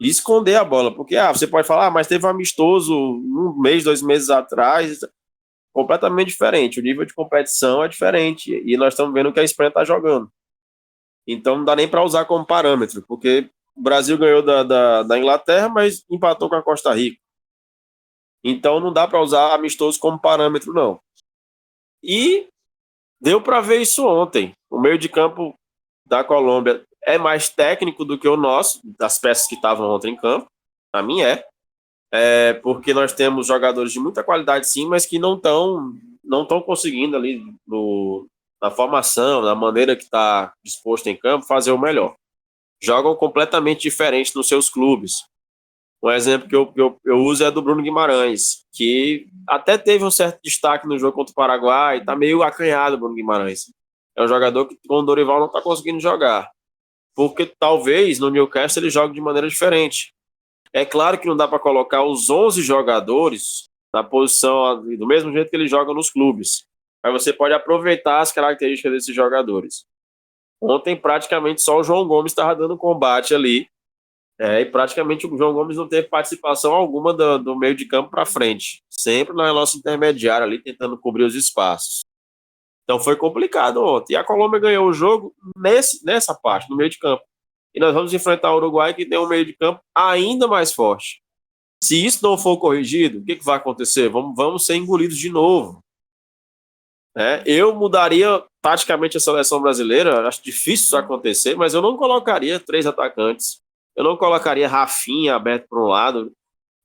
E esconder a bola, porque você pode falar, mas teve um amistoso um mês, 2 meses atrás, completamente diferente. O nível de competição é diferente e nós estamos vendo que a Espanha está jogando. Então não dá nem para usar como parâmetro, porque o Brasil ganhou da Inglaterra, mas empatou com a Costa Rica. Então não dá para usar amistoso como parâmetro, não. E deu para ver isso ontem. O meio de campo da Colômbia é mais técnico do que o nosso, das peças que estavam ontem em campo. Para mim porque nós temos jogadores de muita qualidade sim, mas que não estão conseguindo ali na formação, na maneira que está disposto em campo, fazer o melhor. Jogam completamente diferente nos seus clubes. Um exemplo que eu uso é do Bruno Guimarães, que até teve um certo destaque no jogo contra o Paraguai, está meio acanhado o Bruno Guimarães. É um jogador que com o Dorival não está conseguindo jogar, porque talvez no Newcastle ele jogue de maneira diferente. É claro que não dá para colocar os 11 jogadores na posição do mesmo jeito que eles jogam nos clubes. Mas você pode aproveitar as características desses jogadores. Ontem, praticamente, só o João Gomes estava dando combate ali. E praticamente o João Gomes não teve participação alguma do meio de campo para frente. Sempre na nossa intermediária ali, tentando cobrir os espaços. Então foi complicado ontem. E a Colômbia ganhou o jogo nessa parte, no meio de campo. E nós vamos enfrentar o Uruguai, que tem um meio de campo ainda mais forte. Se isso não for corrigido, o que vai acontecer? Vamos ser engolidos de novo. Eu mudaria taticamente a seleção brasileira, acho difícil isso acontecer, mas eu não colocaria 3 atacantes. Eu não colocaria Rafinha aberto para um lado.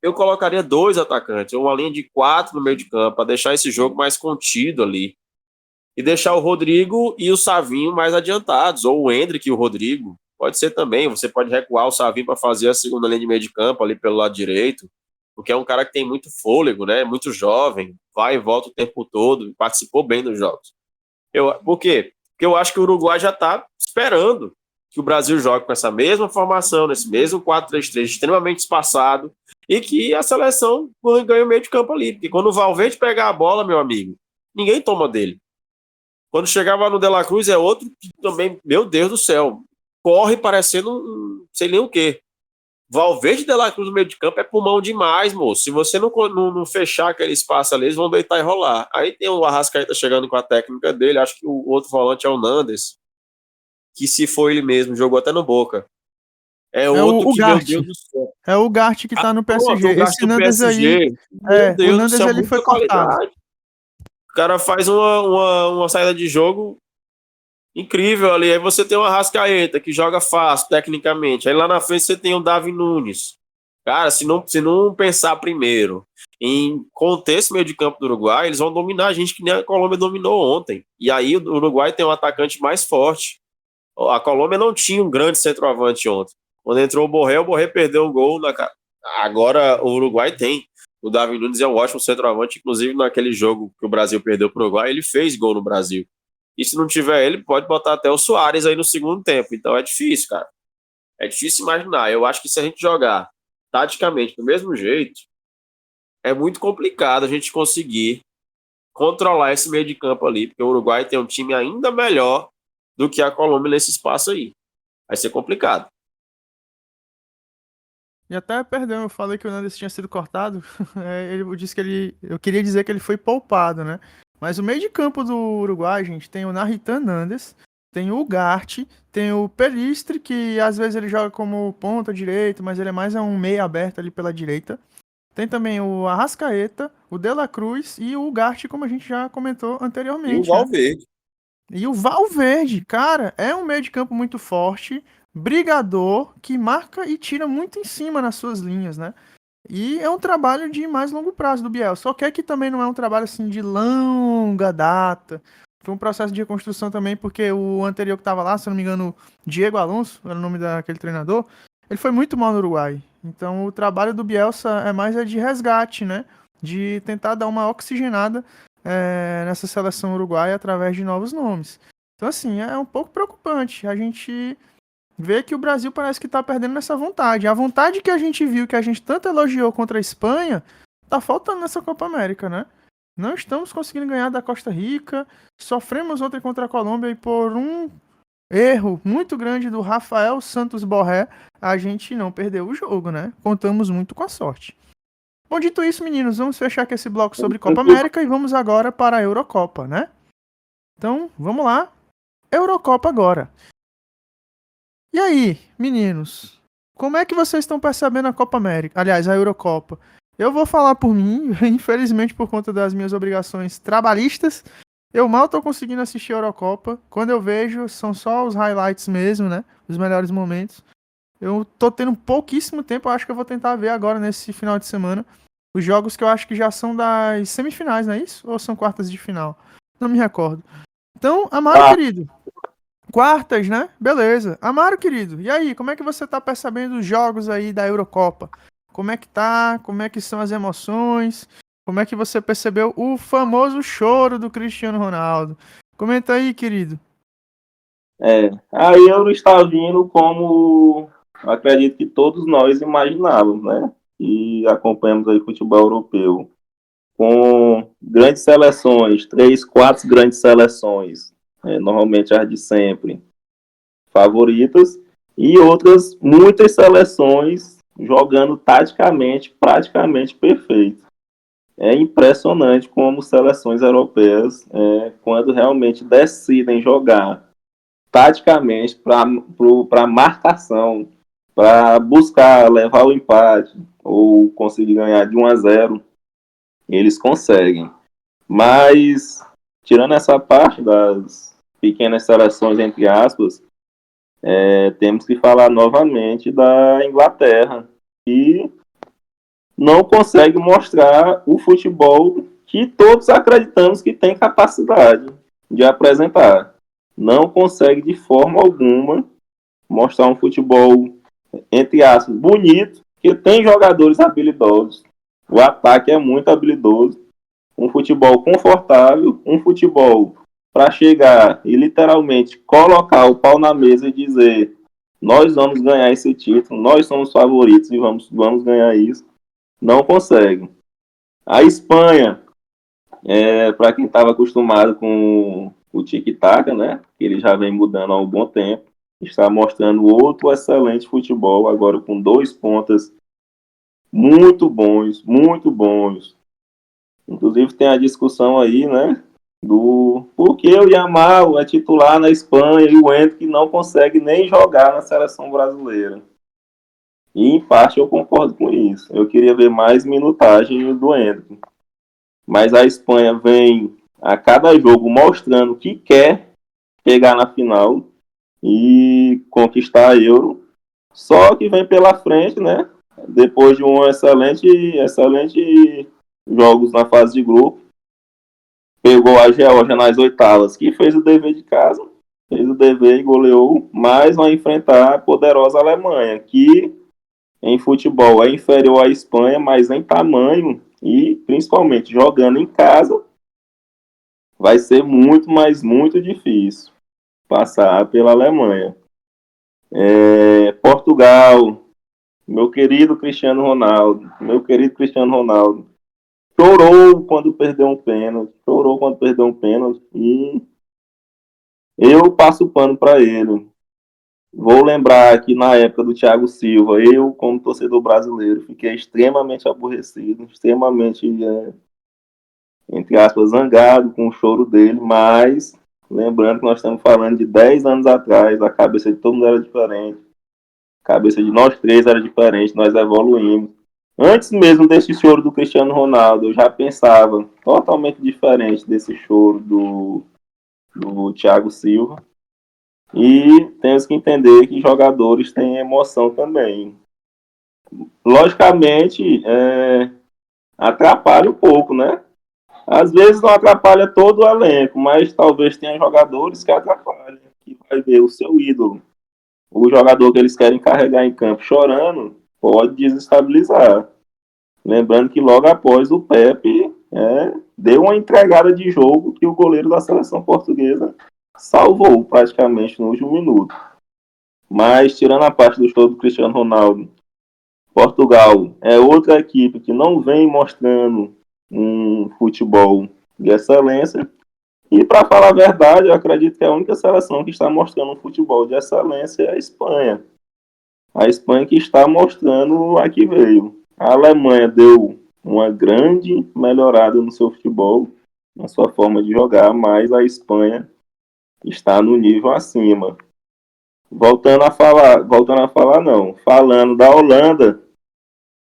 Eu colocaria 2 atacantes, uma linha de 4 no meio de campo, para deixar esse jogo mais contido ali. E deixar o Rodrigo e o Savinho mais adiantados, ou o Endrick e o Rodrigo. Pode ser também, você pode recuar o Savinho para fazer a segunda linha de meio de campo ali pelo lado direito, porque é um cara que tem muito fôlego, né? Muito jovem, vai e volta o tempo todo, participou bem dos jogos. Por quê? Porque eu acho que o Uruguai já está esperando que o Brasil jogue com essa mesma formação, nesse mesmo 4-3-3, extremamente espaçado, e que a seleção ganhe o meio de campo ali. Porque quando o Valverde pegar a bola, meu amigo, ninguém toma dele. Quando chegava no De La Cruz, é outro que também, meu Deus do céu, corre parecendo sei nem o quê. Valverde e De La Cruz no meio de campo é pulmão demais, moço. Se você não fechar aquele espaço ali, eles vão deitar e rolar. Aí tem o Arrascaeta chegando com a técnica dele, acho que o outro volante é o Nandes, que se foi ele mesmo, jogou até no Boca. É outro o que, Gart. meu Deus do céu. É o Gart que tá no PSG. O Gart Esse do Nandes PSG, aí, meu Deus o do Nandes céu, ele muita foi cortado. qualidade. O cara faz uma saída de jogo incrível ali. Aí você tem o Arrascaeta, que joga fácil, tecnicamente. Aí lá na frente você tem o Davi Nunes. Cara, se não pensar primeiro em conter esse meio de campo do Uruguai, eles vão dominar a gente que nem a Colômbia dominou ontem. E aí o Uruguai tem um atacante mais forte. A Colômbia não tinha um grande centroavante ontem. Quando entrou o Borré perdeu o gol. Agora o Uruguai tem. O Davi Nunes é um ótimo centroavante, inclusive naquele jogo que o Brasil perdeu para o Uruguai, ele fez gol no Brasil. E se não tiver ele, pode botar até o Suárez aí no segundo tempo. Então é difícil, cara. É difícil imaginar. Eu acho que se a gente jogar taticamente do mesmo jeito, é muito complicado a gente conseguir controlar esse meio de campo ali, porque o Uruguai tem um time ainda melhor do que a Colômbia nesse espaço aí. Vai ser complicado. E até, perdão, eu falei que o Nandes tinha sido cortado. Ele disse que eu queria dizer que ele foi poupado, né? Mas o meio de campo do Uruguai, gente, tem o Narritan Nandes, tem o Gart, tem o Pelistre, que às vezes ele joga como ponta direito, mas ele é mais um meia aberto ali pela direita. Tem também o Arrascaeta, o De La Cruz e o Gart, como a gente já comentou anteriormente. E o Valverde. E o Valverde, cara, é um meio de campo muito forte, brigador, que marca e tira muito em cima nas suas linhas, né? E é um trabalho de mais longo prazo do Biel. Só que aqui também não é um trabalho assim de longa data. Foi um processo de reconstrução também, porque o anterior que estava lá, se eu não me engano, Diego Alonso, era o nome daquele treinador, ele foi muito mal no Uruguai. Então o trabalho do Bielsa é mais de resgate, né? De tentar dar uma oxigenada nessa seleção uruguaia através de novos nomes. Então assim, é um pouco preocupante. A gente ver que o Brasil parece que tá perdendo essa vontade. A vontade que a gente viu, que a gente tanto elogiou contra a Espanha, tá faltando nessa Copa América, né? Não estamos conseguindo ganhar da Costa Rica, sofremos ontem contra a Colômbia e por um erro muito grande do Rafael Santos Borré, a gente não perdeu o jogo, né? Contamos muito com a sorte. Bom, dito isso, meninos, vamos fechar aqui esse bloco sobre Copa América e vamos agora para a Eurocopa, né? Então, vamos lá. Eurocopa agora. E aí, meninos? Como é que vocês estão percebendo a Copa América? Aliás, a Eurocopa. Eu vou falar por mim, infelizmente por conta das minhas obrigações trabalhistas, eu mal tô conseguindo assistir a Eurocopa. Quando eu vejo, são só os highlights mesmo, né? Os melhores momentos. Eu tô tendo pouquíssimo tempo, eu acho que eu vou tentar ver agora nesse final de semana os jogos que eu acho que já são das semifinais, não é isso? Ou são quartas de final? Não me recordo. Então, Amaro, querido. Quartas, né? Beleza. Amaro, querido. E aí, como é que você tá percebendo os jogos aí da Eurocopa? Como é que tá? Como é que são as emoções? Como é que você percebeu o famoso choro do Cristiano Ronaldo? Comenta aí, querido. A Euro está vindo como acredito que todos nós imaginávamos, né? E acompanhamos aí futebol europeu com grandes seleções, 3, 4 grandes seleções, normalmente as de sempre, favoritas, e outras muitas seleções jogando taticamente praticamente perfeito. É impressionante como seleções europeias, quando realmente decidem jogar taticamente para marcação, para buscar levar o empate ou conseguir ganhar de 1-0, eles conseguem. Mas, tirando essa parte das pequenas seleções, entre aspas, temos que falar novamente da Inglaterra, que não consegue mostrar o futebol que todos acreditamos que tem capacidade de apresentar. Não consegue de forma alguma mostrar um futebol, entre aspas, bonito, que tem jogadores habilidosos. O ataque é muito habilidoso. Um futebol confortável, um futebol para chegar e literalmente colocar o pau na mesa e dizer: nós vamos ganhar esse título, nós somos favoritos e vamos ganhar isso. Não consegue. A Espanha, para quem estava acostumado com o tic-tac, né, que ele já vem mudando há um bom tempo, está mostrando outro excelente futebol, agora com 2 pontas muito bons, muito bons. Inclusive tem a discussão aí, né, do por que o Yamal é titular na Espanha e o Endrick não consegue nem jogar na seleção brasileira. E em parte eu concordo com isso. Eu queria ver mais minutagem do Endrick. Mas a Espanha vem a cada jogo mostrando que quer chegar na final e conquistar a Euro. Só que vem pela frente, né? Depois de um excelente jogos na fase de grupo, pegou a Geórgia nas oitavas, que fez o dever de casa, fez o dever e goleou, mas vai enfrentar a poderosa Alemanha, que em futebol é inferior à Espanha, mas em tamanho e principalmente jogando em casa, vai ser muito, mas muito difícil passar pela Alemanha. Portugal, meu querido Cristiano Ronaldo, chorou quando perdeu um pênalti, e eu passo o pano para ele. Vou lembrar que na época do Thiago Silva, eu, como torcedor brasileiro, fiquei extremamente aborrecido, extremamente, entre aspas, zangado com o choro dele, mas lembrando que nós estamos falando de 10 anos atrás, a cabeça de todo mundo era diferente, a cabeça de nós três era diferente, nós evoluímos. Antes mesmo desse choro do Cristiano Ronaldo, eu já pensava totalmente diferente desse choro do Thiago Silva. E temos que entender que jogadores têm emoção também. Logicamente, atrapalha um pouco, né? Às vezes não atrapalha todo o elenco, mas talvez tenha jogadores que atrapalham. Que vai ver o seu ídolo, o jogador que eles querem carregar em campo chorando, pode desestabilizar. Lembrando que logo após o Pepe deu uma entregada de jogo que o goleiro da seleção portuguesa salvou praticamente no último minuto. Mas, tirando a parte do show do Cristiano Ronaldo, Portugal é outra equipe que não vem mostrando um futebol de excelência. E, para falar a verdade, eu acredito que a única seleção que está mostrando um futebol de excelência é a Espanha. A Espanha que está mostrando a que veio. A Alemanha deu uma grande melhorada no seu futebol, na sua forma de jogar, mas a Espanha está no nível acima. Falando da Holanda,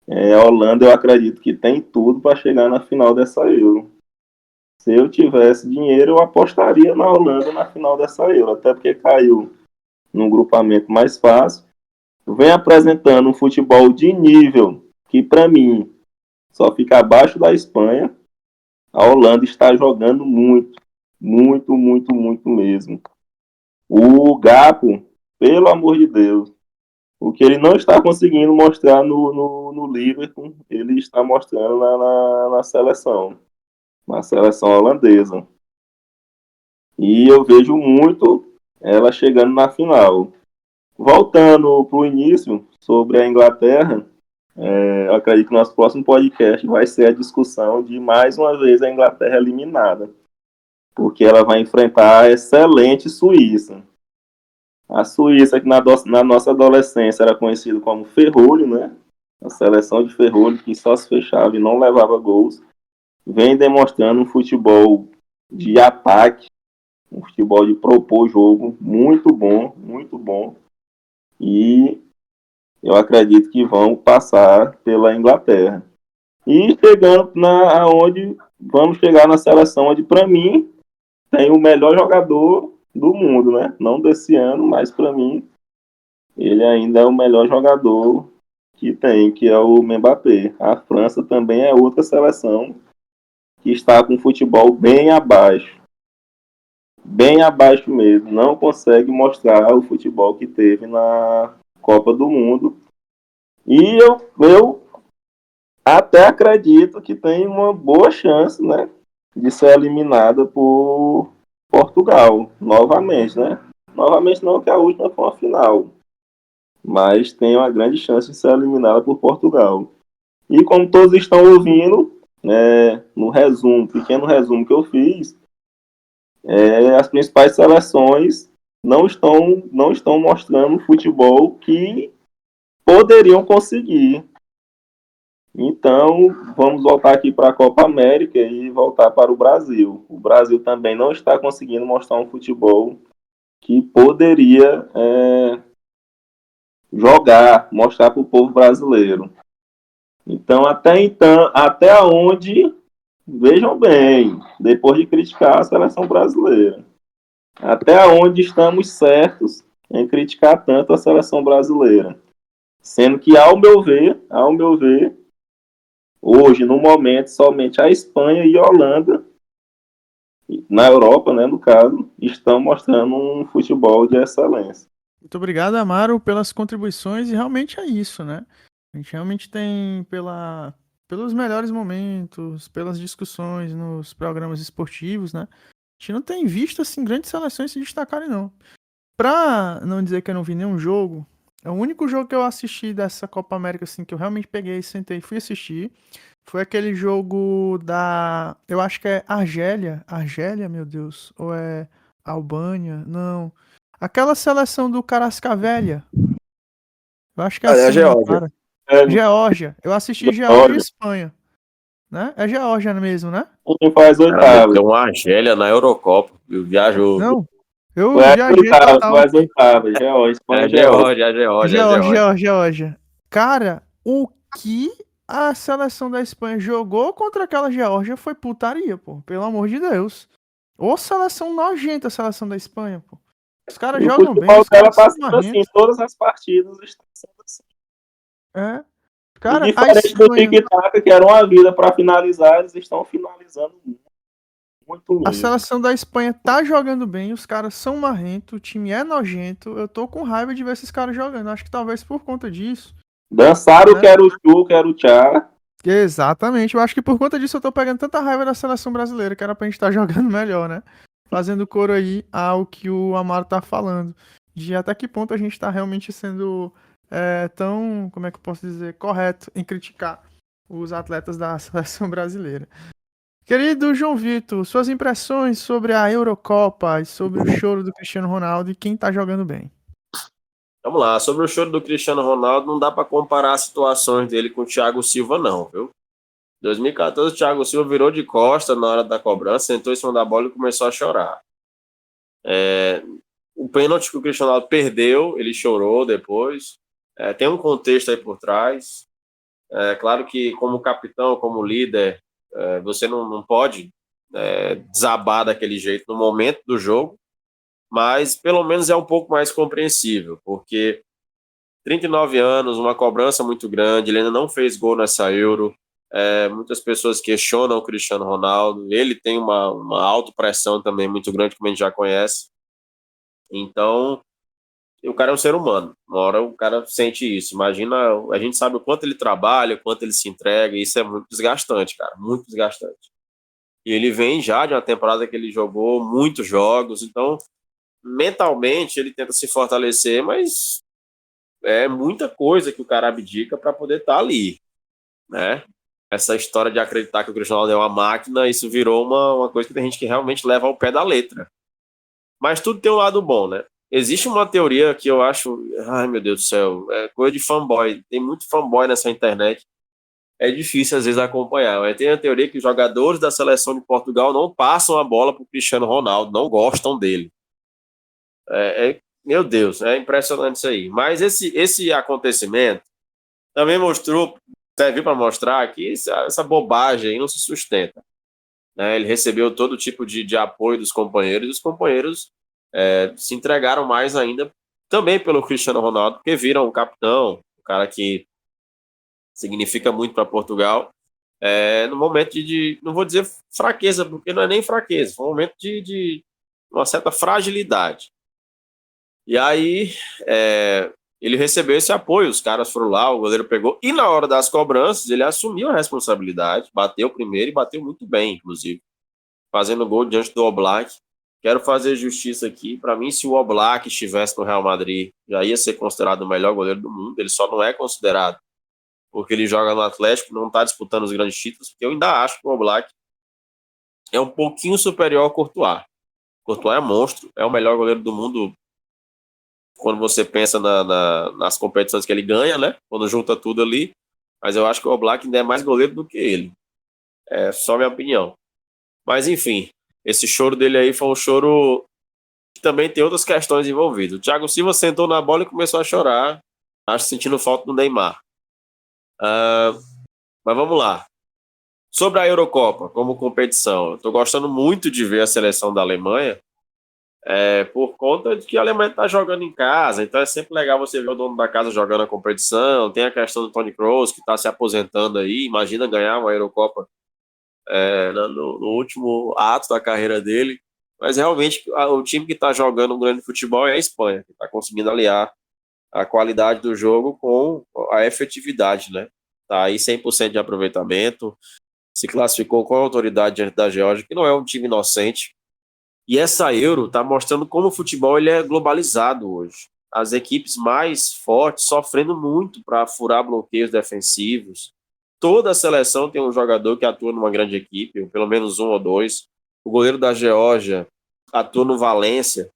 a Holanda eu acredito que tem tudo para chegar na final dessa Euro. Se eu tivesse dinheiro, eu apostaria na Holanda na final dessa Euro, até porque caiu num grupamento mais fácil. Vem apresentando um futebol de nível que, para mim, só fica abaixo da Espanha. A Holanda está jogando muito, muito, muito, muito mesmo. O Gakpo, pelo amor de Deus, o que ele não está conseguindo mostrar no Liverpool, ele está mostrando na seleção, na seleção holandesa. E eu vejo muito ela chegando na final. Voltando para o início, sobre a Inglaterra, eu acredito que o nosso próximo podcast vai ser a discussão de, mais uma vez, a Inglaterra eliminada. Porque ela vai enfrentar a excelente Suíça. A Suíça, que na nossa adolescência era conhecida como ferrolho, né? A seleção de ferrolho que só se fechava e não levava gols, vem demonstrando um futebol de ataque, um futebol de propor jogo muito bom, muito bom. E eu acredito que vão passar pela Inglaterra. E vamos chegar na seleção onde, para mim, tem o melhor jogador do mundo, né? Não desse ano, mas para mim, ele ainda é o melhor jogador que tem, que é o Mbappé. A França também é outra seleção que está com futebol bem abaixo mesmo. Não consegue mostrar o futebol que teve na Copa do Mundo. E eu até acredito que tem uma boa chance, né, de ser eliminada por Portugal, novamente, né? Novamente não, que a última foi uma final. Mas tem uma grande chance de ser eliminada por Portugal. E como todos estão ouvindo, no pequeno resumo que eu fiz, as principais seleções não estão mostrando futebol que poderiam conseguir. Então, vamos voltar aqui para a Copa América e voltar para o Brasil. O Brasil também não está conseguindo mostrar um futebol que poderia mostrar para o povo brasileiro. Então, até onde, vejam bem, depois de criticar a seleção brasileira, até onde estamos certos em criticar tanto a seleção brasileira. Sendo que, ao meu ver, hoje, no momento, somente a Espanha e a Holanda, na Europa, né, no caso, estão mostrando um futebol de excelência. Muito obrigado, Amaro, pelas contribuições, e realmente é isso, né? A gente realmente tem, pelos melhores momentos, pelas discussões nos programas esportivos, né? A gente não tem visto, assim, grandes seleções se destacarem, não. Pra não dizer que eu não vi nenhum jogo, o único jogo que eu assisti dessa Copa América, assim, que eu realmente peguei, sentei e fui assistir, foi aquele jogo eu acho que é Argélia, meu Deus, ou é Albânia, não. Aquela seleção do Cascavelha. Eu acho que é É a assim, Geórgia. cara. Geórgia. Eu assisti Geórgia e Espanha. Né? É Geórgia mesmo, né? Quem faz Cara, oitavas? meteu uma Argélia na Eurocopa. Viajou. Não. Eu Foi as viajei oitavas, total. foi as oitavas. Geórgia, Espanha, É Geórgia, Geórgia. Geórgia. Cara, o que a seleção da Espanha jogou contra aquela Geórgia foi putaria, pô. Pelo amor de Deus. Ô seleção nojenta, a seleção da Espanha, pô. Os caras E o jogam bem, futebol os dela caras tá são sendo assim, marrentos. todas as partidas estão sendo assim. É. E Cara, a diferente do Espanha, tic-tac, que era uma vida para finalizar, eles estão finalizando muito a mesmo. seleção da Espanha tá jogando bem, os caras são marrentos, o time é nojento. Eu tô com raiva de ver esses caras jogando. Acho que talvez por conta disso. Dançaram Né? quero o chu, quero o tchá. Exatamente, eu acho que por conta disso eu tô pegando tanta raiva da seleção brasileira, que era pra gente estar jogando melhor, né? Fazendo coro aí ao que o Amaro tá falando. de até que ponto a gente está realmente sendo tão, como é que eu posso dizer, correto em criticar os atletas da seleção brasileira. Querido João Vitor, suas impressões sobre a Eurocopa e sobre o choro do Cristiano Ronaldo e quem tá jogando bem. Vamos lá, sobre o choro do Cristiano Ronaldo, não dá para comparar as situações dele com o Thiago Silva, não, viu? Em 2014, o Thiago Silva virou de costa na hora da cobrança, sentou em cima da bola e começou a chorar. O pênalti que o Cristiano Ronaldo perdeu, ele chorou depois. Tem um contexto aí por trás. É claro que, como capitão, como líder, você não pode desabar daquele jeito no momento do jogo, mas pelo menos é um pouco mais compreensível, porque 39 anos, uma cobrança muito grande, ele ainda não fez gol nessa Euro. Muitas pessoas questionam o Cristiano Ronaldo, ele tem uma autopressão também muito grande, como a gente já conhece. Então, o cara é um ser humano. Uma hora o cara sente isso. Imagina, a gente sabe o quanto ele trabalha, o quanto ele se entrega, e isso é muito desgastante, cara, muito desgastante. E ele vem já de uma temporada que ele jogou muitos jogos, então, mentalmente, ele tenta se fortalecer, mas é muita coisa que o cara abdica para poder estar ali, né? Essa história de acreditar que o Cristiano Ronaldo é uma máquina, isso virou uma coisa que tem gente que realmente leva ao pé da letra. Mas tudo tem um lado bom, né? Existe uma teoria que eu acho, ai meu Deus do céu, é coisa de fanboy. Tem muito fanboy nessa internet. É difícil às vezes acompanhar. Mas tem a teoria que os jogadores da seleção de Portugal não passam a bola para o Cristiano Ronaldo, não gostam dele. Meu Deus, é impressionante isso aí. Mas esse acontecimento também serviu para mostrar que essa bobagem aí não se sustenta, né? Ele recebeu todo tipo de apoio dos companheiros, e os companheiros se entregaram mais ainda também pelo Cristiano Ronaldo, porque viram o capitão, o cara que significa muito para Portugal, no momento não vou dizer fraqueza, porque não é nem fraqueza, foi um momento de uma certa fragilidade. E aí ele recebeu esse apoio, os caras foram lá, o goleiro pegou, e na hora das cobranças ele assumiu a responsabilidade, bateu primeiro e bateu muito bem, inclusive, fazendo gol diante do Oblak. Quero fazer justiça aqui. Para mim, se o Oblak estivesse no Real Madrid, já ia ser considerado o melhor goleiro do mundo. Ele só não é considerado porque ele joga no Atlético, não está disputando os grandes títulos, porque eu ainda acho que o Oblak é um pouquinho superior ao Courtois. Courtois é monstro, é o melhor goleiro do mundo quando você pensa nas competições que ele ganha, né? Quando junta tudo ali. Mas eu acho que o Oblak ainda é mais goleiro do que ele. É só minha opinião. Mas, enfim, esse choro dele aí foi um choro que também tem outras questões envolvidas. O Thiago Silva sentou na bola e começou a chorar, acho sentindo falta do Neymar. Mas vamos lá. Sobre a Eurocopa como competição, eu estou gostando muito de ver a seleção da Alemanha, por conta de que a Alemanha está jogando em casa, então é sempre legal você ver o dono da casa jogando a competição. Tem a questão do Toni Kroos, que está se aposentando aí, imagina ganhar uma Eurocopa no último ato da carreira dele. Mas realmente o time que está jogando um grande futebol é a Espanha, que está conseguindo aliar a qualidade do jogo com a efetividade, né? Tá aí 100% de aproveitamento, se classificou com autoridade diante da Geórgia, que não é um time inocente. E essa Euro está mostrando como o futebol ele é globalizado hoje. As equipes mais fortes sofrendo muito para furar bloqueios defensivos. Toda a seleção tem um jogador que atua numa grande equipe, ou pelo menos um ou dois. O goleiro da Geórgia atua no Valência,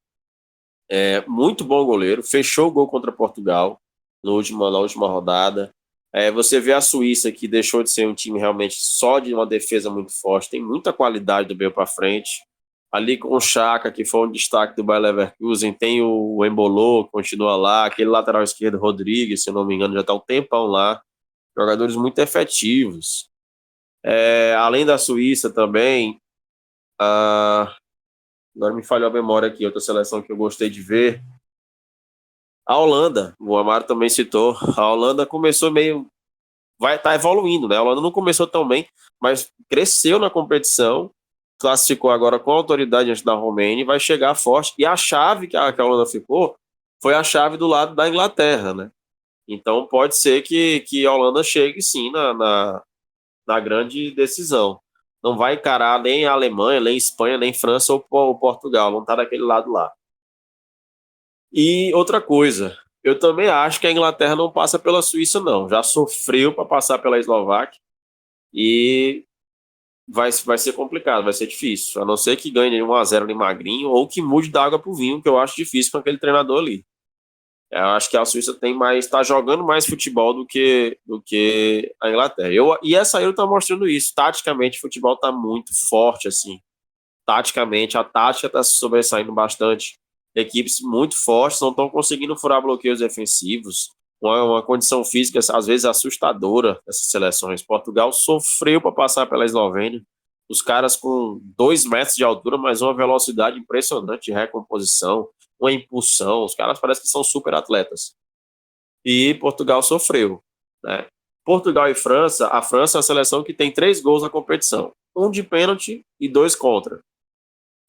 muito bom goleiro, fechou o gol contra Portugal na última rodada. Você vê a Suíça, que deixou de ser um time realmente só de uma defesa muito forte, tem muita qualidade do meio para frente. Ali com o Xhaka, que foi um destaque do Bayer Leverkusen, tem o Embolo, que continua lá, aquele lateral esquerdo, Rodrigues, se eu não me engano, já está um tempão lá. Jogadores muito efetivos. Além da Suíça também, agora me falhou a memória aqui, outra seleção que eu gostei de ver, a Holanda, o Amaro também citou. A Holanda começou vai estar evoluindo, né? A Holanda não começou tão bem, mas cresceu na competição, classificou agora com autoridade diante da Romênia e vai chegar forte. E a chave que a Holanda ficou foi a chave do lado da Inglaterra, né? Então pode ser que a Holanda chegue sim na grande decisão. Não vai encarar nem a Alemanha, nem a Espanha, nem a França ou Portugal. Não está daquele lado lá. E outra coisa, eu também acho que a Inglaterra não passa pela Suíça, não. Já sofreu para passar pela Eslováquia e vai ser complicado, vai ser difícil. A não ser que ganhe 1-0 ali magrinho ou que mude da água pro vinho, que eu acho difícil com aquele treinador ali. Eu acho que a Suíça está jogando mais futebol do que a Inglaterra. E essa Euro está mostrando isso. Taticamente, o futebol está muito forte, assim. Taticamente, a tática está se sobressaindo bastante. Equipes muito fortes não estão conseguindo furar bloqueios defensivos. Uma condição física, às vezes, assustadora dessas seleções. Portugal sofreu para passar pela Eslovênia. Os caras com 2 metros de altura, mas uma velocidade impressionante de recomposição, uma impulsão. Os caras parecem que são super atletas. E Portugal sofreu, né? Portugal e França, a França é a seleção que tem 3 gols na competição. 1 de pênalti e 2 contra.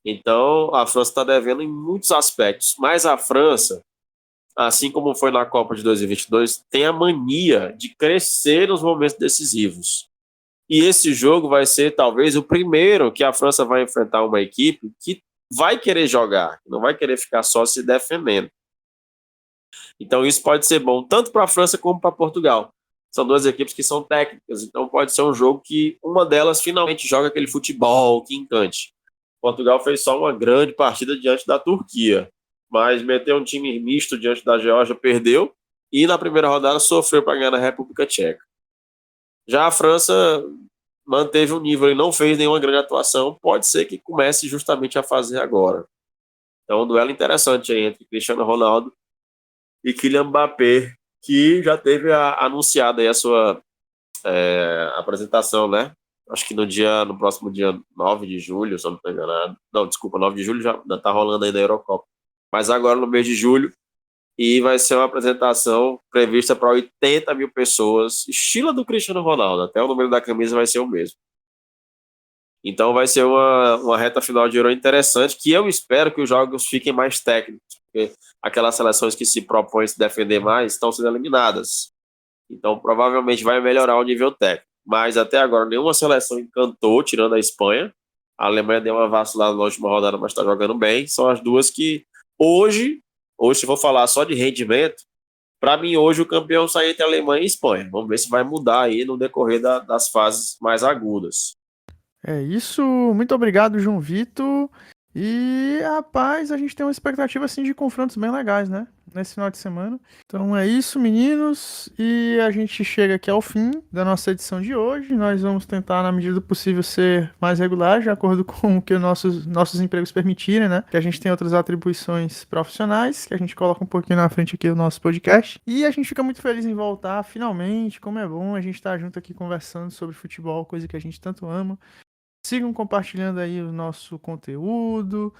Então, a França está devendo em muitos aspectos. Mas a França, assim como foi na Copa de 2022, tem a mania de crescer nos momentos decisivos. E esse jogo vai ser talvez o primeiro que a França vai enfrentar uma equipe que vai querer jogar, não vai querer ficar só se defendendo. Então isso pode ser bom tanto para a França como para Portugal. São 2 equipes que são técnicas, então pode ser um jogo que uma delas finalmente joga aquele futebol que encante. Portugal fez só uma grande partida diante da Turquia, mas meteu um time misto diante da Geórgia, perdeu, e na primeira rodada sofreu para ganhar na República Tcheca. Já a França manteve um nível e não fez nenhuma grande atuação, pode ser que comece justamente a fazer agora. Então, um duelo interessante aí entre Cristiano Ronaldo e Kylian Mbappé, que já teve anunciada aí a sua apresentação, né? Acho que no próximo dia 9 de julho, se eu não estou enganado. Não, desculpa, 9 de julho já está rolando aí na Eurocopa. Mas agora no mês de julho, e vai ser uma apresentação prevista para 80 mil pessoas, estilo do Cristiano Ronaldo, até o número da camisa vai ser o mesmo. Então vai ser uma reta final de Euro interessante, que eu espero que os jogos fiquem mais técnicos, porque aquelas seleções que se propõem se defender mais estão sendo eliminadas. Então provavelmente vai melhorar o nível técnico. Mas até agora nenhuma seleção encantou, tirando a Espanha. A Alemanha deu uma vacilada na última rodada, mas está jogando bem. São as duas que hoje, se for falar só de rendimento, para mim hoje o campeão sai entre a Alemanha e a Espanha. Vamos ver se vai mudar aí no decorrer das fases mais agudas. É isso, muito obrigado, João Vitor. E, rapaz, a gente tem uma expectativa assim de confrontos bem legais, né? Nesse final de semana. Então é isso, meninos. E a gente chega aqui ao fim da nossa edição de hoje. Nós vamos tentar, na medida do possível, ser mais regulares, de acordo com o que nossos empregos permitirem, né? Que a gente tem outras atribuições profissionais, que a gente coloca um pouquinho na frente aqui do nosso podcast. E a gente fica muito feliz em voltar, finalmente. Como é bom a gente estar junto aqui conversando sobre futebol, coisa que a gente tanto ama. Sigam compartilhando aí o nosso conteúdo,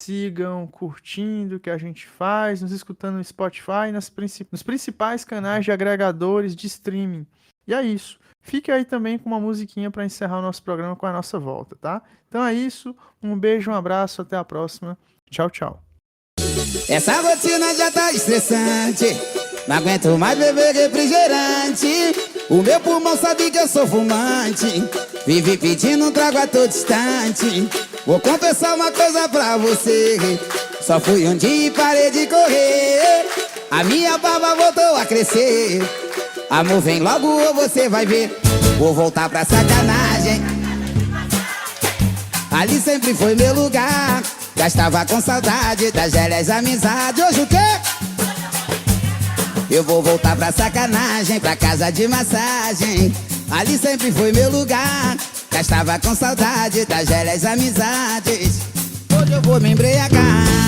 sigam curtindo o que a gente faz, nos escutando no Spotify, nos principais canais de agregadores de streaming. E é isso. Fique aí também com uma musiquinha para encerrar o nosso programa com a nossa volta, tá? Então é isso. Um beijo, um abraço, até a próxima. Tchau, tchau. Essa rotina já tá estressante. Não aguento mais beber refrigerante. O meu pulmão sabe que eu sou fumante. Vive pedindo um trago a todo instante. Vou confessar uma coisa pra você. Só fui um dia e parei de correr. A minha barba voltou a crescer. Amor, vem logo ou você vai ver. Vou voltar pra sacanagem. Ali sempre foi meu lugar. Já estava com saudade das velhas amizades. Hoje o quê? Eu vou voltar pra sacanagem, pra casa de massagem. Ali sempre foi meu lugar. Já estava com saudade das velhas amizades. Hoje eu vou me embriagar.